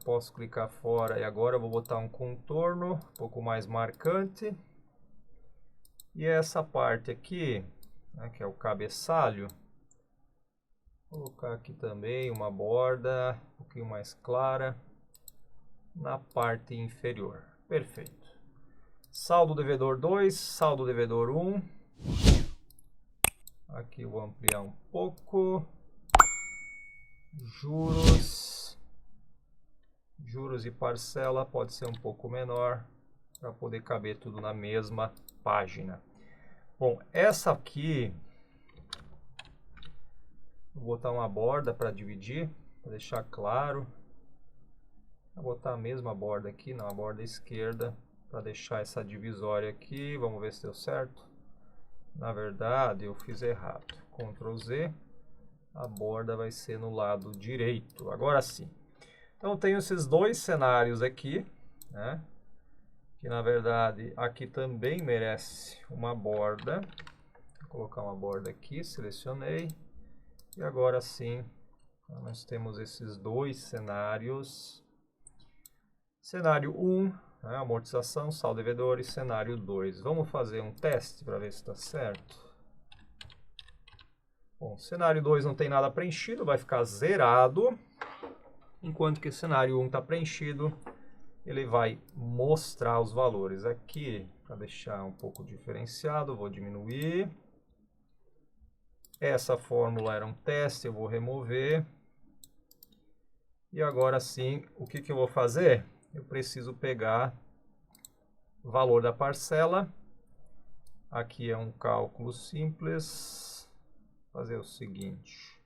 Posso clicar fora e agora eu vou botar um contorno um pouco mais marcante. E essa parte aqui, né, que é o cabeçalho, vou colocar aqui também uma borda um pouquinho mais clara na parte inferior. Perfeito. Saldo devedor 2, saldo devedor 1. Aqui eu vou ampliar um pouco. Juros e parcela pode ser um pouco menor para poder caber tudo na mesma página. Bom, essa aqui vou botar uma borda para dividir, para deixar claro. Vou botar a mesma borda aqui, na borda esquerda, para deixar essa divisória aqui. Vamos ver se deu certo. Na verdade, eu fiz errado. Ctrl Z, a borda vai ser no lado direito. Agora sim. Então, eu tenho esses dois cenários aqui, né? Que na verdade aqui também merece uma borda. Vou colocar uma borda aqui, selecionei. E agora sim, nós temos esses dois cenários. Cenário 1, né, amortização, saldo devedor, e cenário 2. Vamos fazer um teste para ver se está certo. Bom, cenário 2 não tem nada preenchido, vai ficar zerado. Enquanto que cenário 1 está preenchido, ele vai mostrar os valores. Aqui, para deixar um pouco diferenciado, vou diminuir. Essa fórmula era um teste, eu vou remover. E agora sim, o que eu vou fazer? Eu preciso pegar o valor da parcela. Aqui é um cálculo simples. Fazer o seguinte.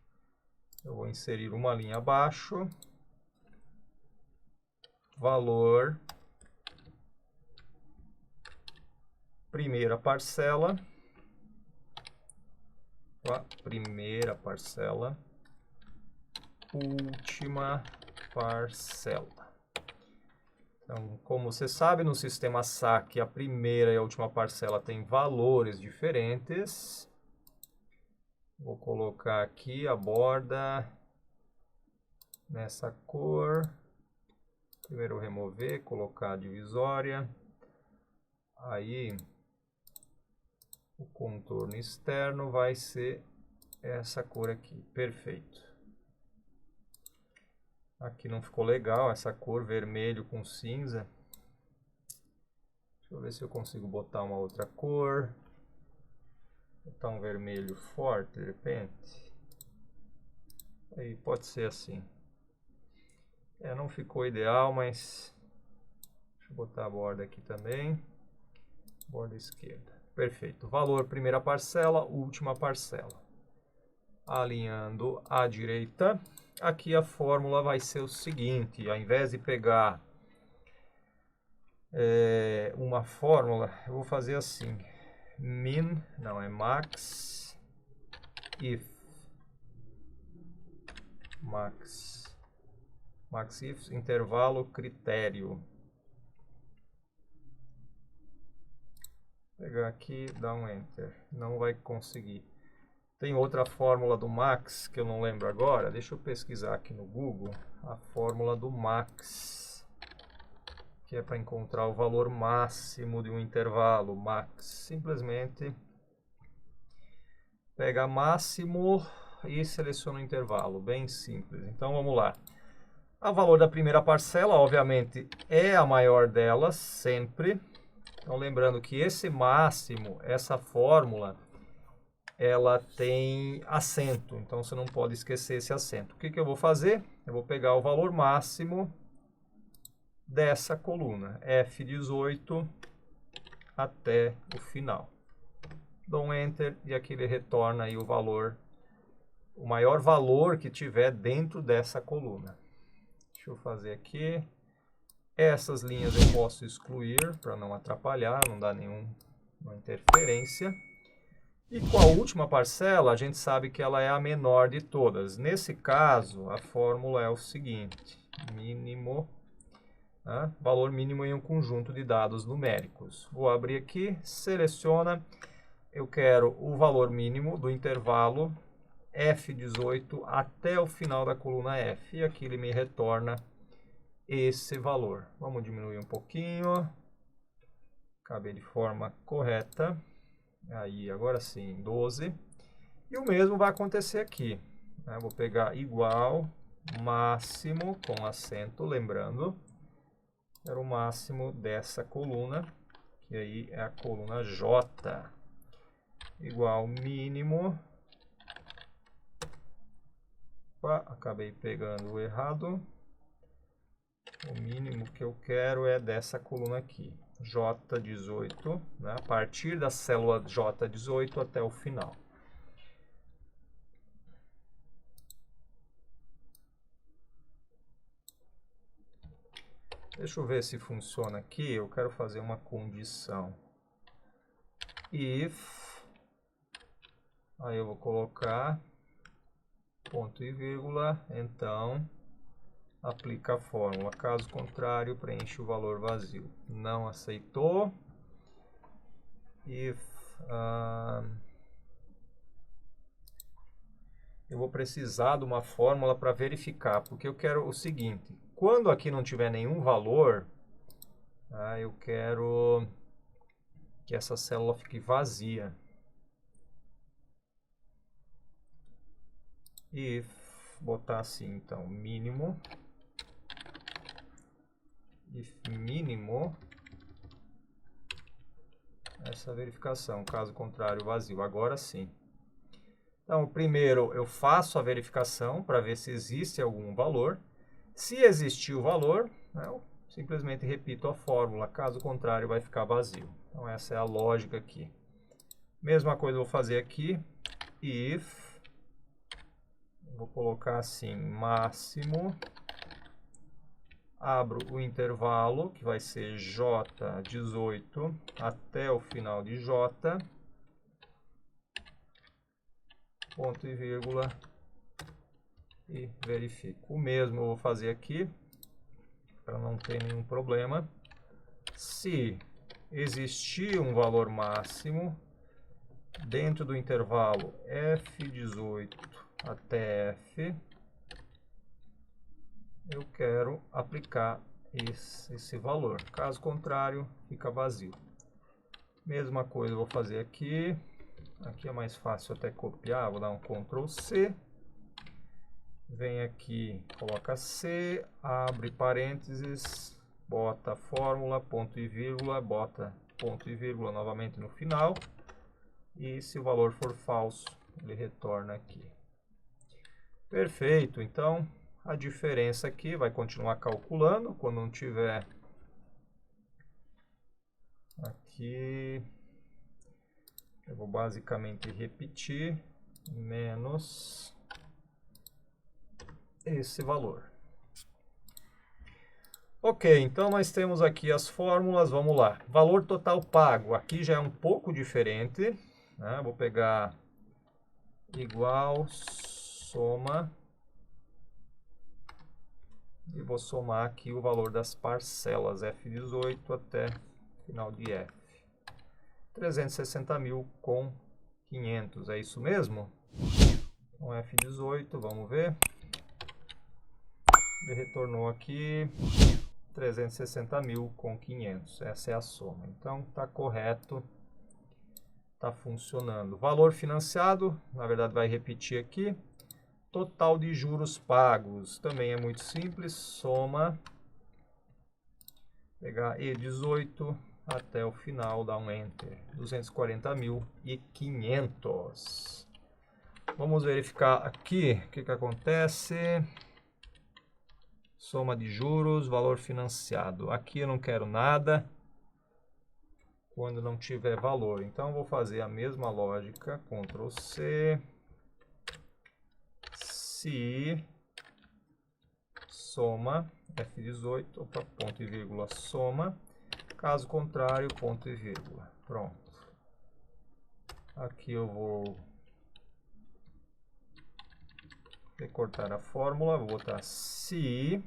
Eu vou inserir uma linha abaixo. Valor. Primeira parcela. Primeira parcela. Última parcela. Então, como você sabe, no sistema saque, a primeira e a última parcela têm valores diferentes. Vou colocar aqui a borda nessa cor. Primeiro remover, colocar a divisória. Aí, o contorno externo vai ser essa cor aqui. Perfeito. Aqui não ficou legal essa cor vermelho com cinza. Deixa eu ver se eu consigo botar uma outra cor. Botar um vermelho forte de repente. Aí pode ser assim. Não ficou ideal, mas deixa eu botar a borda aqui também. Borda esquerda. Perfeito. Valor primeira parcela, última parcela. Alinhando à direita. Aqui a fórmula vai ser o seguinte, ao invés de pegar uma fórmula, eu vou fazer assim, max if intervalo critério. pegar aqui, dar um Enter. Não vai conseguir. Tem outra fórmula do Max, que eu não lembro agora. Deixa eu pesquisar aqui no Google a fórmula do Max, que é para encontrar o valor máximo de um intervalo. Max, simplesmente pega máximo e seleciona o intervalo. Bem simples. Então vamos lá. O valor da primeira parcela, obviamente, é a maior delas, sempre. Então lembrando que esse máximo, essa fórmula, ela tem acento, então você não pode esquecer esse acento. O que que eu vou fazer? Eu vou pegar o valor máximo dessa coluna, F18, até o final. Dou um Enter e aqui ele retorna aí o valor, o maior valor que tiver dentro dessa coluna. Deixa eu fazer aqui. Essas linhas eu posso excluir para não atrapalhar, não dar nenhuma interferência. E com a última parcela, a gente sabe que ela é a menor de todas. Nesse caso, a fórmula é o seguinte: mínimo, né? Valor mínimo em um conjunto de dados numéricos. Vou abrir aqui, seleciona, eu quero o valor mínimo do intervalo F18 até o final da coluna F. E aqui ele me retorna esse valor. Vamos diminuir um pouquinho. Cabe de forma correta. Aí, agora sim, 12. E o mesmo vai acontecer aqui. Vou pegar igual, máximo, com acento, lembrando, era o máximo dessa coluna, que aí é a coluna J. Igual mínimo. Opa, acabei pegando o errado. O mínimo que eu quero é dessa coluna aqui. J18, né? A partir da célula J18 até o final. Deixa eu ver se funciona aqui. Eu quero fazer uma condição. If. Aí eu vou colocar ponto e vírgula. Então, aplica a fórmula. Caso contrário, preenche o valor vazio. Não aceitou. If. Eu vou precisar de uma fórmula para verificar, porque eu quero o seguinte: quando aqui não tiver nenhum valor, eu quero que essa célula fique vazia. E botar assim, então, mínimo. If mínimo, essa verificação, caso contrário, vazio. Agora sim. Então, primeiro eu faço a verificação para ver se existe algum valor. Se existir o valor, eu simplesmente repito a fórmula, caso contrário vai ficar vazio. Então essa é a lógica aqui. Mesma coisa eu vou fazer aqui, if, vou colocar assim, máximo, abro o intervalo, que vai ser J18 até o final de J, ponto e vírgula, e verifico. O mesmo eu vou fazer aqui, para não ter nenhum problema. Se existir um valor máximo dentro do intervalo F18 até F, eu quero aplicar esse valor. Caso contrário, fica vazio. Mesma coisa eu vou fazer aqui. Aqui é mais fácil até copiar. Vou dar um Ctrl C. Vem aqui, coloca C, abre parênteses, bota a fórmula, ponto e vírgula, bota ponto e vírgula novamente no final. E se o valor for falso, ele retorna aqui. Perfeito, então a diferença aqui vai continuar calculando quando não tiver aqui. Eu vou basicamente repetir menos esse valor. Ok, então nós temos aqui as fórmulas, vamos lá. Valor total pago, aqui já é um pouco diferente, né? Vou pegar igual, soma, e vou somar aqui o valor das parcelas, F18 até final de F. 360 mil com 500. É isso mesmo? Então F18, vamos ver. Ele retornou aqui 360 mil com 500. Essa é a soma. Então está correto. Está funcionando. Valor financiado, na verdade vai repetir aqui. Total de juros pagos, também é muito simples. Soma, pegar E18 até o final, dar um Enter. 240.500. Vamos verificar aqui o que acontece. Soma de juros, valor financiado. Aqui eu não quero nada quando não tiver valor. Então, vou fazer a mesma lógica, Ctrl C, se, soma, F18, opa, ponto e vírgula, soma, caso contrário, ponto e vírgula. Pronto. Aqui eu vou recortar a fórmula, vou botar se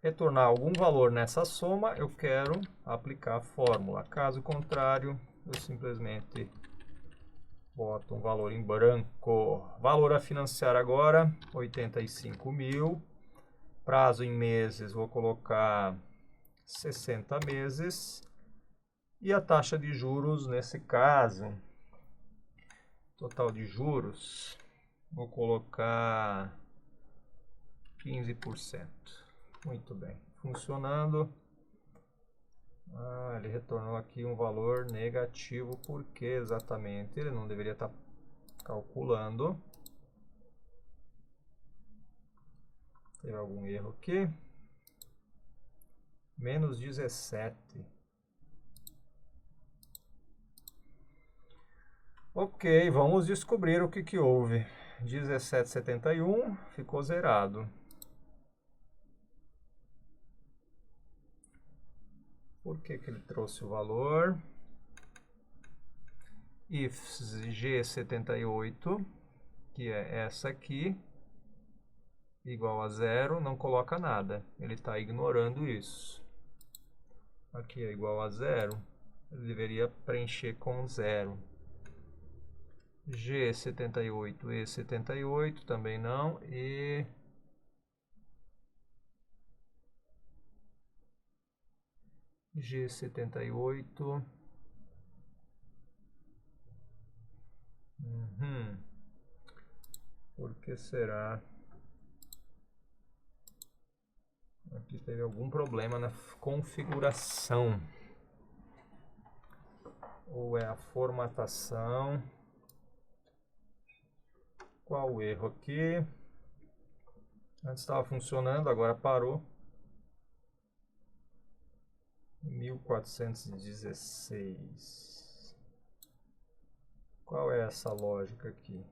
retornar algum valor nessa soma, eu quero aplicar a fórmula. Caso contrário, eu simplesmente boto um valor em branco. Valor a financiar agora, 85 mil. Prazo em meses, vou colocar 60 meses. E a taxa de juros, nesse caso, total de juros, vou colocar 15%. Muito bem, funcionando. Ele retornou aqui um valor negativo, porque exatamente ele não deveria estar calculando. Teve algum erro aqui. Menos 17. Ok, vamos descobrir o que houve. 17,71 ficou zerado. Por que ele trouxe o valor? If G78, que é essa aqui, igual a zero, não coloca nada. Ele está ignorando isso. Aqui é igual a zero, ele deveria preencher com zero. G78, E78, também não. E G78. Por que será? Aqui teve algum problema na configuração. Ou é a formatação? Qual o erro aqui? Antes estava funcionando, agora parou. 1416. Qual é essa lógica aqui?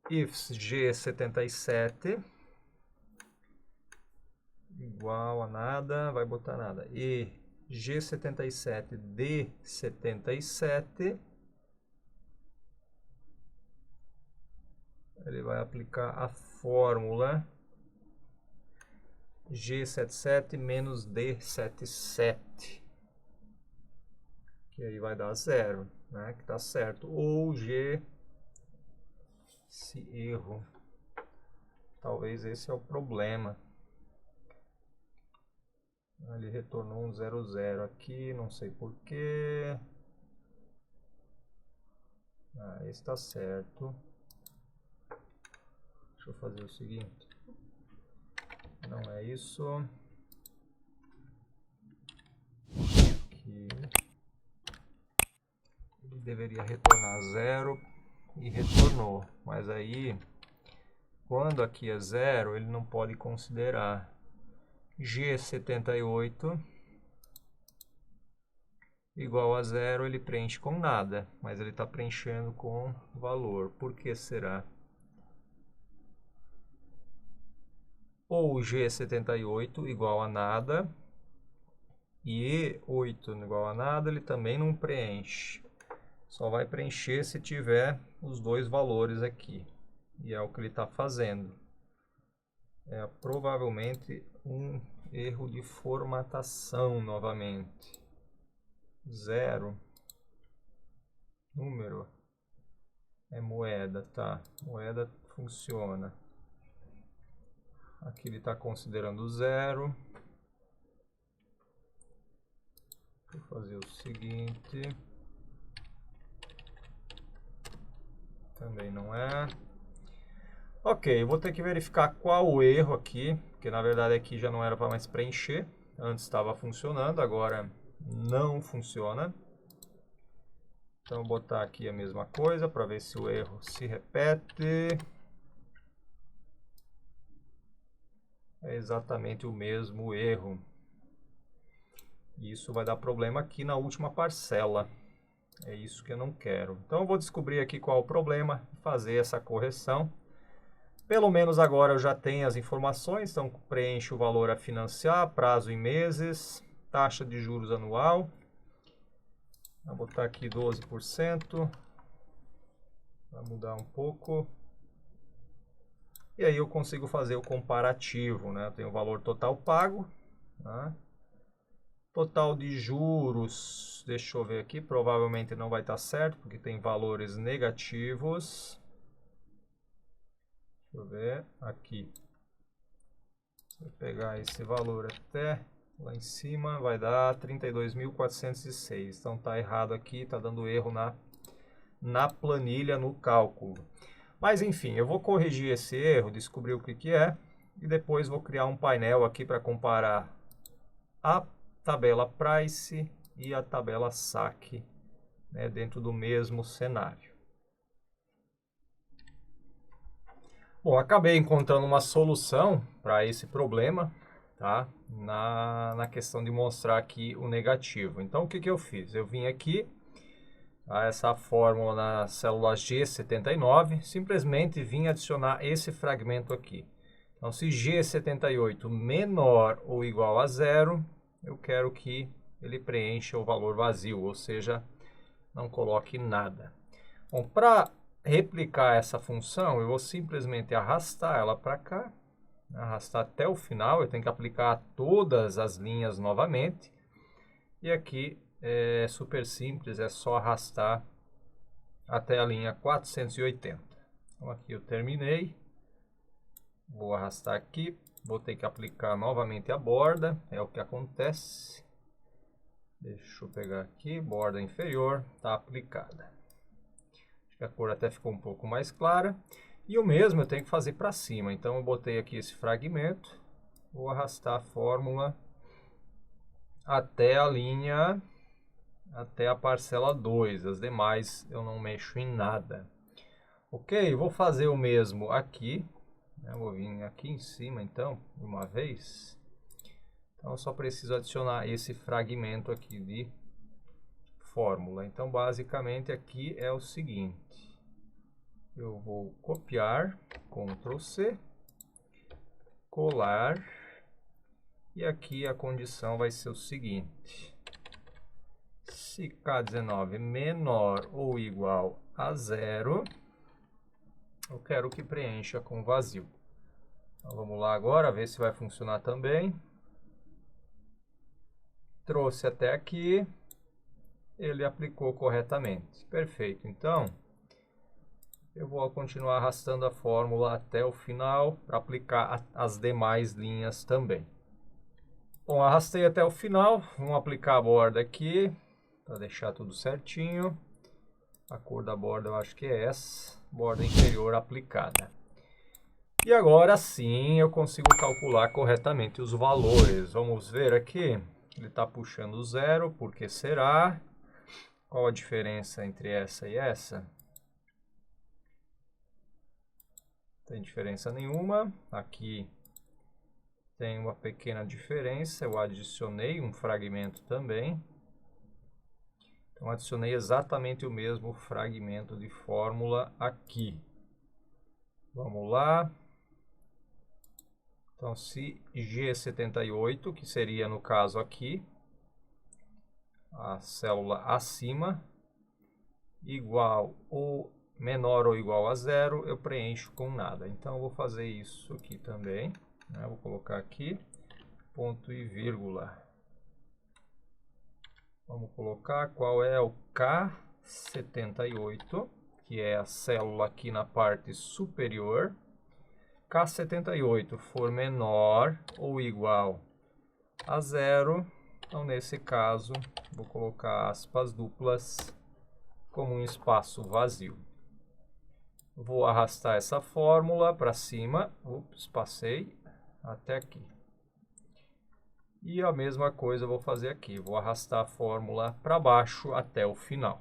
If G77 igual a nada, vai botar nada. E G77 D77, ele vai aplicar a fórmula G77 menos D77, que aí vai dar zero, né? Que tá certo. Ou G, esse erro, talvez esse é o problema. Ele retornou um 00 aqui, não sei porquê. Esse está certo. Deixa eu fazer o seguinte. Não é isso. Aqui. Ele deveria retornar 0 e retornou. Mas aí, quando aqui é 0, ele não pode considerar. G78 igual a 0, ele preenche com nada, mas ele está preenchendo com valor. Por que será? Ou G78 igual a nada e E8 igual a nada, ele também não preenche. Só vai preencher se tiver os dois valores aqui. E é o que ele está fazendo. É provavelmente um erro de formatação novamente. 0, número, é moeda, tá? Moeda funciona. Aqui ele está considerando 0. Vou fazer o seguinte. Também não é. Ok, eu vou ter que verificar qual o erro aqui, porque na verdade aqui já não era para mais preencher. Antes estava funcionando, agora não funciona. Então vou botar aqui a mesma coisa para ver se o erro se repete. É exatamente o mesmo erro. E isso vai dar problema aqui na última parcela. É isso que eu não quero. Então eu vou descobrir aqui qual é o problema e fazer essa correção. Pelo menos agora eu já tenho as informações, então preencho o valor a financiar, prazo em meses, taxa de juros anual. Vou botar aqui 12%. Vai mudar um pouco. E aí eu consigo fazer o comparativo, né? Eu tenho o valor total pago, né? Total de juros, deixa eu ver aqui, provavelmente não vai estar certo, porque tem valores negativos. Deixa eu ver aqui. Vou pegar esse valor até lá em cima, vai dar 32.406. Então tá errado aqui, tá dando erro na planilha, no cálculo. Mas enfim, eu vou corrigir esse erro, descobrir o que é, e depois vou criar um painel aqui para comparar a tabela Price e a tabela saque, né, dentro do mesmo cenário. Bom, acabei encontrando uma solução para esse problema, tá? Na questão de mostrar aqui o negativo. Então, o que eu fiz? Eu vim aqui a essa fórmula na célula G79, simplesmente vim adicionar esse fragmento aqui. Então, se G78 menor ou igual a 0, eu quero que ele preencha o valor vazio, ou seja, não coloque nada. Bom, para replicar essa função, eu vou simplesmente arrastar ela para cá, arrastar até o final, eu tenho que aplicar todas as linhas novamente. E aqui é super simples, é só arrastar até a linha 480. Então aqui eu terminei. Vou arrastar aqui, vou ter que aplicar novamente a borda, é o que acontece. Deixa eu pegar aqui, borda inferior, está aplicada. Acho que a cor até ficou um pouco mais clara. E o mesmo eu tenho que fazer para cima, então eu botei aqui esse fragmento, vou arrastar a fórmula até a linha, até a parcela 2, as demais eu não mexo em nada. Ok, vou fazer o mesmo aqui. Eu vou vir aqui em cima, então, de uma vez. Então, eu só preciso adicionar esse fragmento aqui de fórmula. Então, basicamente, aqui é o seguinte. Eu vou copiar, Ctrl C, colar. E aqui a condição vai ser o seguinte. Se K19 menor ou igual a 0, eu quero que preencha com vazio. Então, vamos lá agora, ver se vai funcionar também. Trouxe até aqui, ele aplicou corretamente. Perfeito, então eu vou continuar arrastando a fórmula até o final para aplicar as demais linhas também. Bom, arrastei até o final, vamos aplicar a borda aqui para deixar tudo certinho. A cor da borda eu acho que é essa, borda inferior aplicada. E agora sim eu consigo calcular corretamente os valores. Vamos ver aqui. Ele está puxando 0, por que será? Qual a diferença entre essa e essa? Não tem diferença nenhuma. Aqui tem uma pequena diferença. Eu adicionei um fragmento também. Então adicionei exatamente o mesmo fragmento de fórmula aqui. Vamos lá. Então, se G78, que seria no caso aqui, a célula acima, igual ou menor ou igual a 0, eu preencho com nada. Então, eu vou fazer isso aqui também, né? Vou colocar aqui, ponto e vírgula. Vamos colocar qual é o K78, que é a célula aqui na parte superior. K78 for menor ou igual a 0, então nesse caso vou colocar aspas duplas como um espaço vazio. Vou arrastar essa fórmula para cima, passei até aqui. E a mesma coisa eu vou fazer aqui, vou arrastar a fórmula para baixo até o final.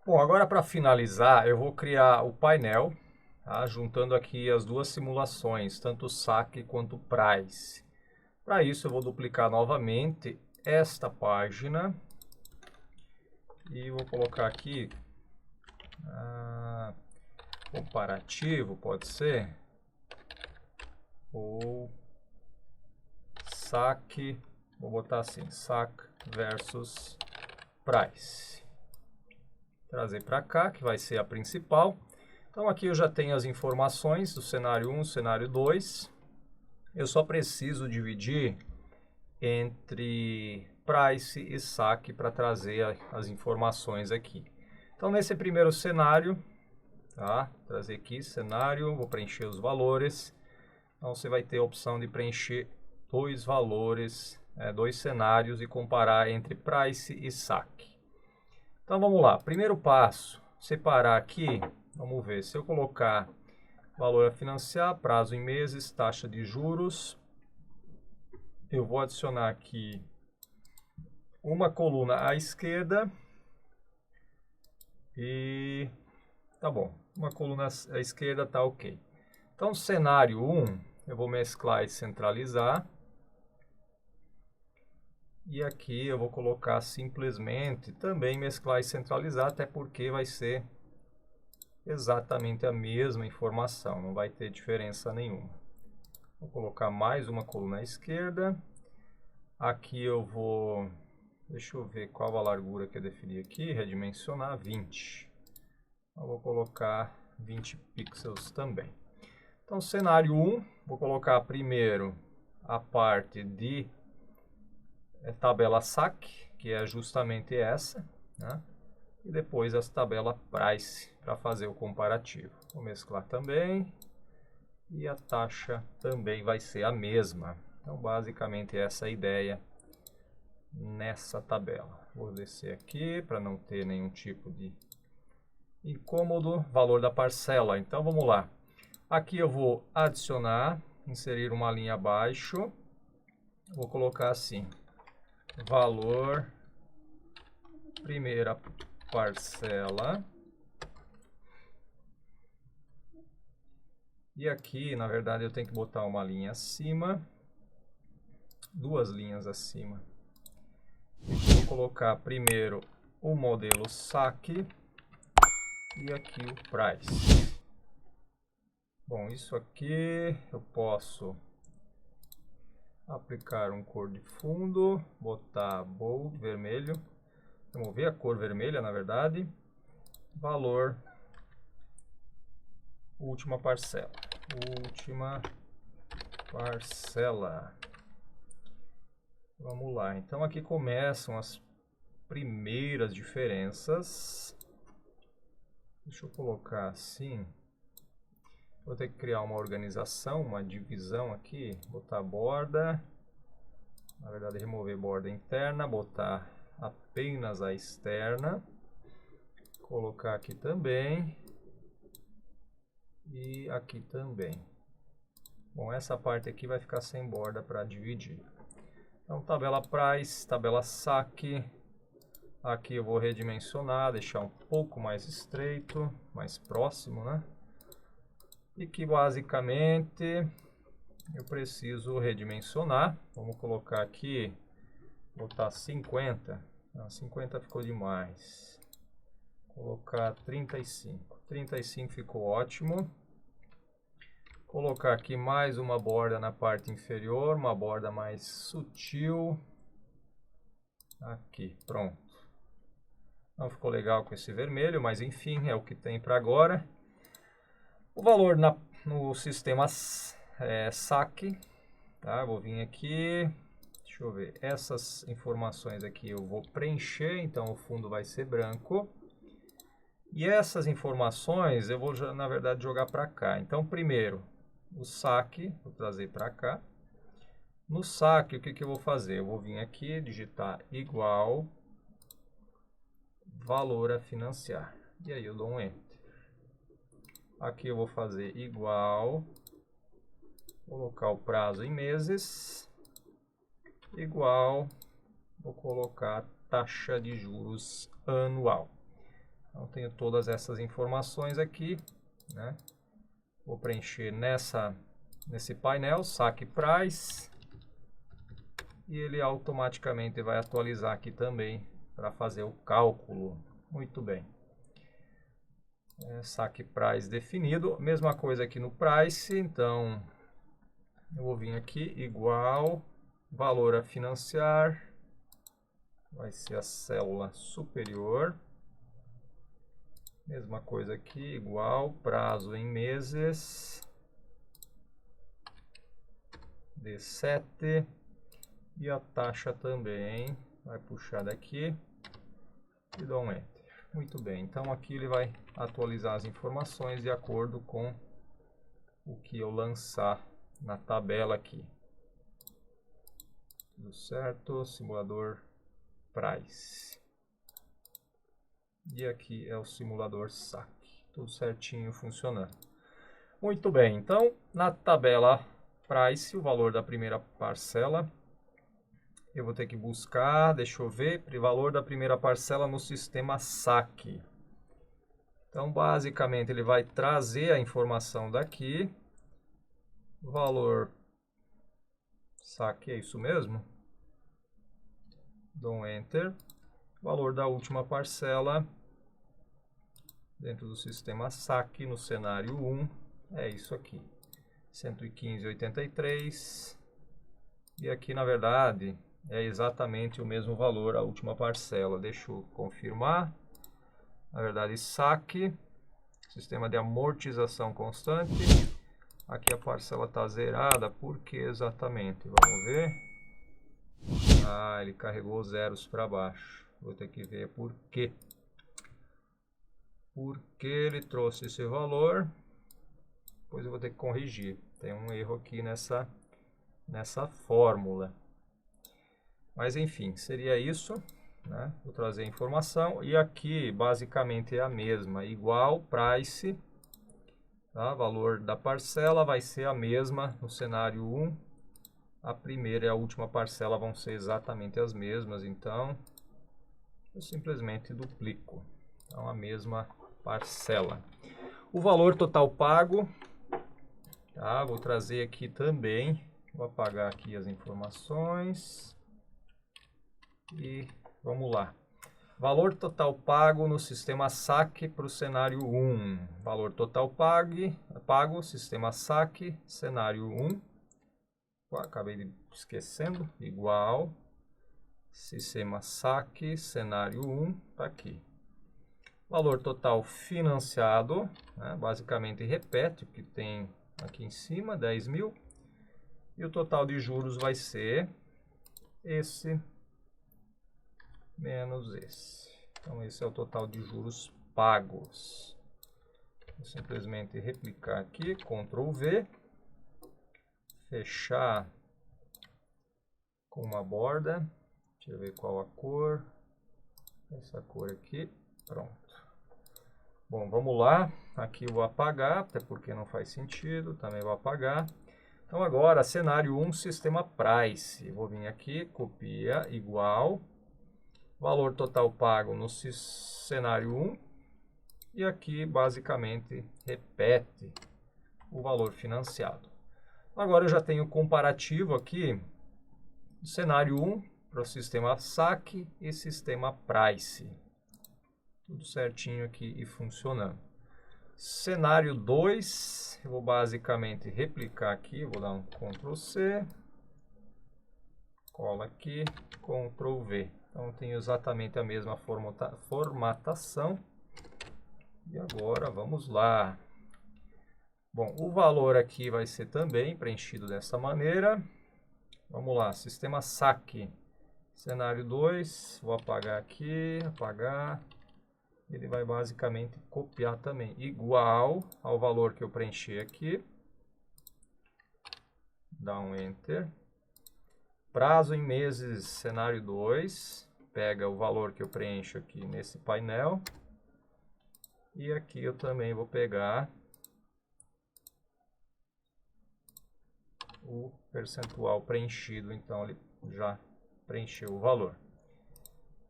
Bom, agora para finalizar eu vou criar o painel, tá? Juntando aqui as duas simulações, tanto o saque quanto o price. Para isso eu vou duplicar novamente esta página e vou colocar aqui comparativo, pode ser, ou saque, vou botar assim, saque versus price. Trazer para cá, que vai ser a principal. Então aqui eu já tenho as informações do cenário 1, cenário 2. Eu só preciso dividir entre price e saque para trazer as informações aqui. Então nesse primeiro cenário, tá? Trazer aqui cenário, vou preencher os valores. Então você vai ter a opção de preencher dois valores, dois cenários e comparar entre price e saque. Então vamos lá, primeiro passo, separar aqui, vamos ver, se eu colocar valor a financiar, prazo em meses, taxa de juros, eu vou adicionar aqui uma coluna à esquerda e tá bom, uma coluna à esquerda tá ok. Então cenário 1, eu vou mesclar e centralizar. E aqui eu vou colocar simplesmente também mesclar e centralizar, até porque vai ser exatamente a mesma informação, não vai ter diferença nenhuma. Vou colocar mais uma coluna à esquerda. Aqui eu vou, deixa eu ver qual a largura que eu defini aqui, redimensionar 20. Eu vou colocar 20 pixels também. Então cenário 1, vou colocar primeiro a parte de tabela saque, que é justamente essa, né? E depois as tabela price para fazer o comparativo. Vou mesclar também e a taxa também vai ser a mesma. Então basicamente essa é a ideia nessa tabela. Vou descer aqui para não ter nenhum tipo de incômodo. Valor da parcela, então vamos lá. Aqui eu vou adicionar, inserir uma linha abaixo, vou colocar assim, valor primeira parcela. E aqui, na verdade, eu tenho que botar uma linha acima, duas linhas acima. Vou colocar primeiro o modelo saque e aqui o price. Bom, isso aqui eu posso aplicar um cor de fundo, botar bold, vermelho, remover a cor vermelha, na verdade, valor, última parcela, vamos lá, então aqui começam as primeiras diferenças, deixa eu colocar assim, vou ter que criar uma organização, uma divisão aqui, botar borda, na verdade remover borda interna, botar apenas a externa, colocar aqui também e aqui também. Bom, essa parte aqui vai ficar sem borda para dividir. Então tabela price, tabela saque, aqui eu vou redimensionar, deixar um pouco mais estreito, mais próximo, né? E que basicamente eu preciso redimensionar. Vamos colocar aqui, botar 50. Não, 50 ficou demais. Colocar 35. 35 ficou ótimo. Colocar aqui mais uma borda na parte inferior, uma borda mais sutil. Aqui, pronto. Não ficou legal com esse vermelho, mas enfim, é o que tem para agora. O valor no sistema saque, tá? Vou vir aqui, deixa Deixa eu ver. Essas informações aqui eu vou preencher, então o fundo vai ser branco. E essas informações eu vou, na verdade, jogar para cá. Então, primeiro, o saque, vou trazer para cá. No saque, o que eu vou fazer? Eu vou vir aqui, digitar igual valor a financiar. E aí eu dou um Enter. Aqui eu vou fazer igual, colocar o prazo em meses, igual, vou colocar taxa de juros anual. Então, tenho todas essas informações aqui, né? Vou preencher nesse painel, saque price, e ele automaticamente vai atualizar aqui também para fazer o cálculo. Muito bem. Saque price definido, mesma coisa aqui no price, então eu vou vir aqui, igual, valor a financiar, vai ser a célula superior. Mesma coisa aqui, igual, prazo em meses, D7, e a taxa também, vai puxar daqui e dá um Enter. Muito bem, então aqui ele vai atualizar as informações de acordo com o que eu lançar na tabela aqui. Tudo certo, simulador price. E aqui é o simulador saque. Tudo certinho funcionando. Muito bem, então na tabela price, o valor da primeira parcela, eu vou ter que buscar, deixa eu ver, valor da primeira parcela no sistema saque. Então basicamente ele vai trazer a informação daqui, valor saque, é isso mesmo? Dou um Enter, valor da última parcela dentro do sistema saque no cenário 1, é isso aqui, 115,83, e aqui na verdade é exatamente o mesmo valor a última parcela. Deixa eu confirmar, na verdade saque, sistema de amortização constante, aqui a parcela está zerada, por que exatamente? Vamos ver, ele carregou zeros para baixo, vou ter que ver por quê. Porque ele trouxe esse valor, depois eu vou ter que corrigir. Tem um erro aqui nessa fórmula. Mas enfim, seria isso, né? Vou trazer a informação. E aqui basicamente é a mesma, igual price, tá? Valor da parcela vai ser a mesma no cenário 1. A primeira e a última parcela vão ser exatamente as mesmas, então eu simplesmente duplico. Então a mesma parcela. O valor total pago, tá? Vou trazer aqui também, vou apagar aqui as informações e vamos lá. Valor total pago no sistema saque para o cenário 1. Valor total pago, sistema saque, cenário 1. Acabei esquecendo, igual, sistema saque, cenário 1, tá aqui. Valor total financiado, né? Basicamente repete o que tem aqui em cima, 10 mil. E o total de juros vai ser esse menos esse. Então esse é o total de juros pagos. Vou simplesmente replicar aqui, Ctrl V. Fechar com uma borda. Deixa eu ver qual a cor. Essa cor aqui. Pronto. Bom, vamos lá. Aqui eu vou apagar, até porque não faz sentido. Também vou apagar. Então agora, cenário 1, sistema price. Vou vir aqui, copia, igual. Valor total pago no cenário 1. E aqui, basicamente, repete o valor financiado. Agora eu já tenho o comparativo aqui do cenário 1 para o sistema saque e sistema price. Tudo certinho aqui e funcionando. Cenário 2, eu vou basicamente replicar aqui, vou dar um Ctrl C, cola aqui, Ctrl V. Então tenho exatamente a mesma formatação. E agora vamos lá. Bom, o valor aqui vai ser também preenchido dessa maneira. Vamos lá, sistema saque. Cenário 2, vou apagar aqui, apagar. Ele vai basicamente copiar também, igual ao valor que eu preenchi aqui. Dá um Enter. Prazo em meses, cenário 2. Pega o valor que eu preencho aqui nesse painel. E aqui eu também vou pegar o percentual preenchido, então ele já preencheu o valor.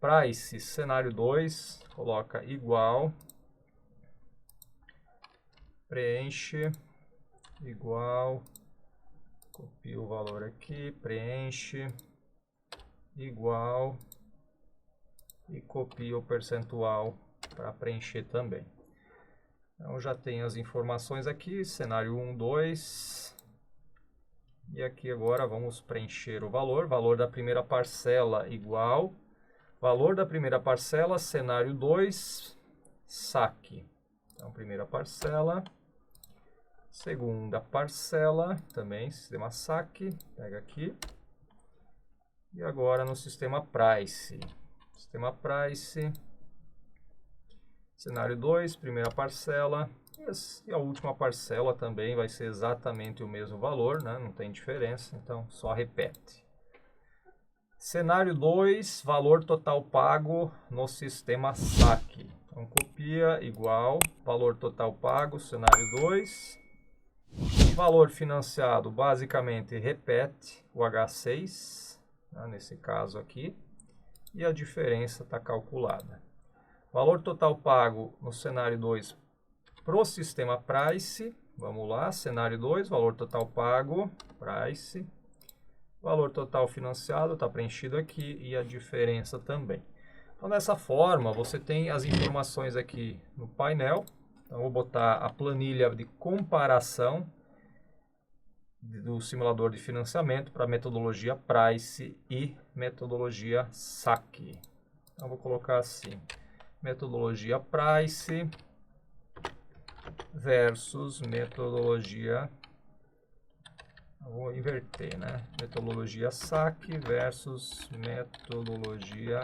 Price, cenário 2, coloca igual, preenche, igual, copia o valor aqui, preenche, igual e copia o percentual para preencher também. Então já tem as informações aqui, cenário 1, 2, e aqui agora vamos preencher o valor da primeira parcela igual, valor da primeira parcela, cenário 2, saque. Então, primeira parcela, segunda parcela, também sistema saque, pega aqui. E agora no sistema price. Sistema price, cenário 2, primeira parcela, e a última parcela também vai ser exatamente o mesmo valor, né? Não tem diferença, então só repete. Cenário 2, valor total pago no sistema saque. Então, copia, igual, valor total pago, cenário 2. Valor financiado, basicamente, repete o H6, né, nesse caso aqui. E a diferença está calculada. Valor total pago no cenário 2 para o sistema price. Vamos lá, cenário 2, valor total pago, price. Valor total financiado está preenchido aqui e a diferença também. Então, dessa forma, você tem as informações aqui no painel. Então, vou botar a planilha de comparação do simulador de financiamento para metodologia price e metodologia saque. Então, vou colocar assim, metodologia price versus metodologia, vou inverter, né? Metodologia saque versus metodologia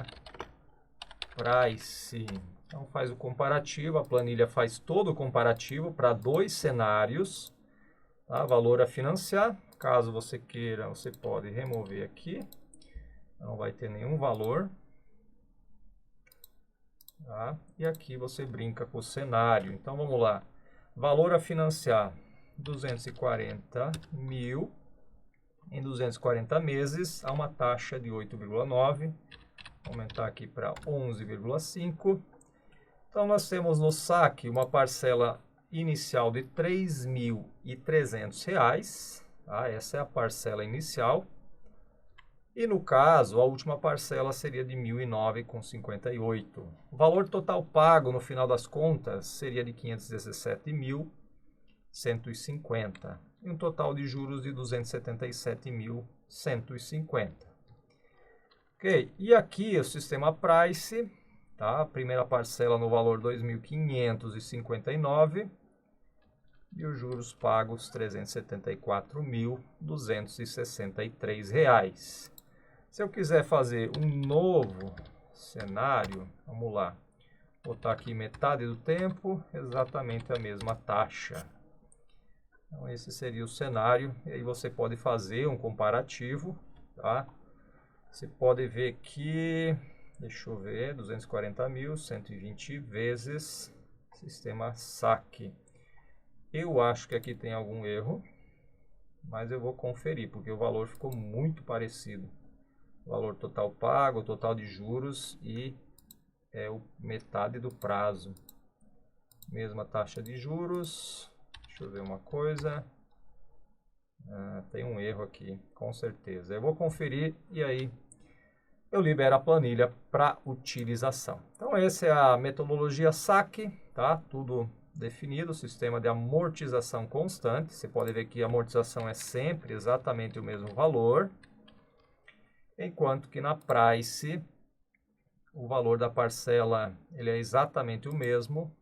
price. Então faz o comparativo, a planilha faz todo o comparativo para dois cenários, tá? Valor a financiar, caso você queira, você pode remover aqui, não vai ter nenhum valor, tá? E aqui você brinca com o cenário. Então vamos lá, valor a financiar, 240 mil em 240 meses, a uma taxa de 8,9, aumentar aqui para 11,5. Então nós temos no saque uma parcela inicial de R$ 3.300, tá? Essa é a parcela inicial. E no caso, a última parcela seria de R$ 1.009,58. O valor total pago no final das contas seria de R$ 517.150 e um total de juros de R$ 277.150. Ok, e aqui o sistema price, tá? A primeira parcela no valor R$ 2.559 e os juros pagos R$ 374.263. Se eu quiser fazer um novo cenário, vamos lá, botar aqui metade do tempo, exatamente a mesma taxa. Então esse seria o cenário, e aí você pode fazer um comparativo, tá? Você pode ver que, deixa eu ver, 240 mil, 120 vezes sistema saque. Eu acho que aqui tem algum erro, mas eu vou conferir, porque o valor ficou muito parecido. Valor total pago, total de juros e metade do prazo. Mesma taxa de juros. Deixa eu ver uma coisa. Tem um erro aqui, com certeza. Eu vou conferir e aí eu libero a planilha para utilização. Então essa é a metodologia saque, tá? Tudo definido, sistema de amortização constante. Você pode ver que a amortização é sempre exatamente o mesmo valor. Enquanto que na price, o valor da parcela ele é exatamente o mesmo.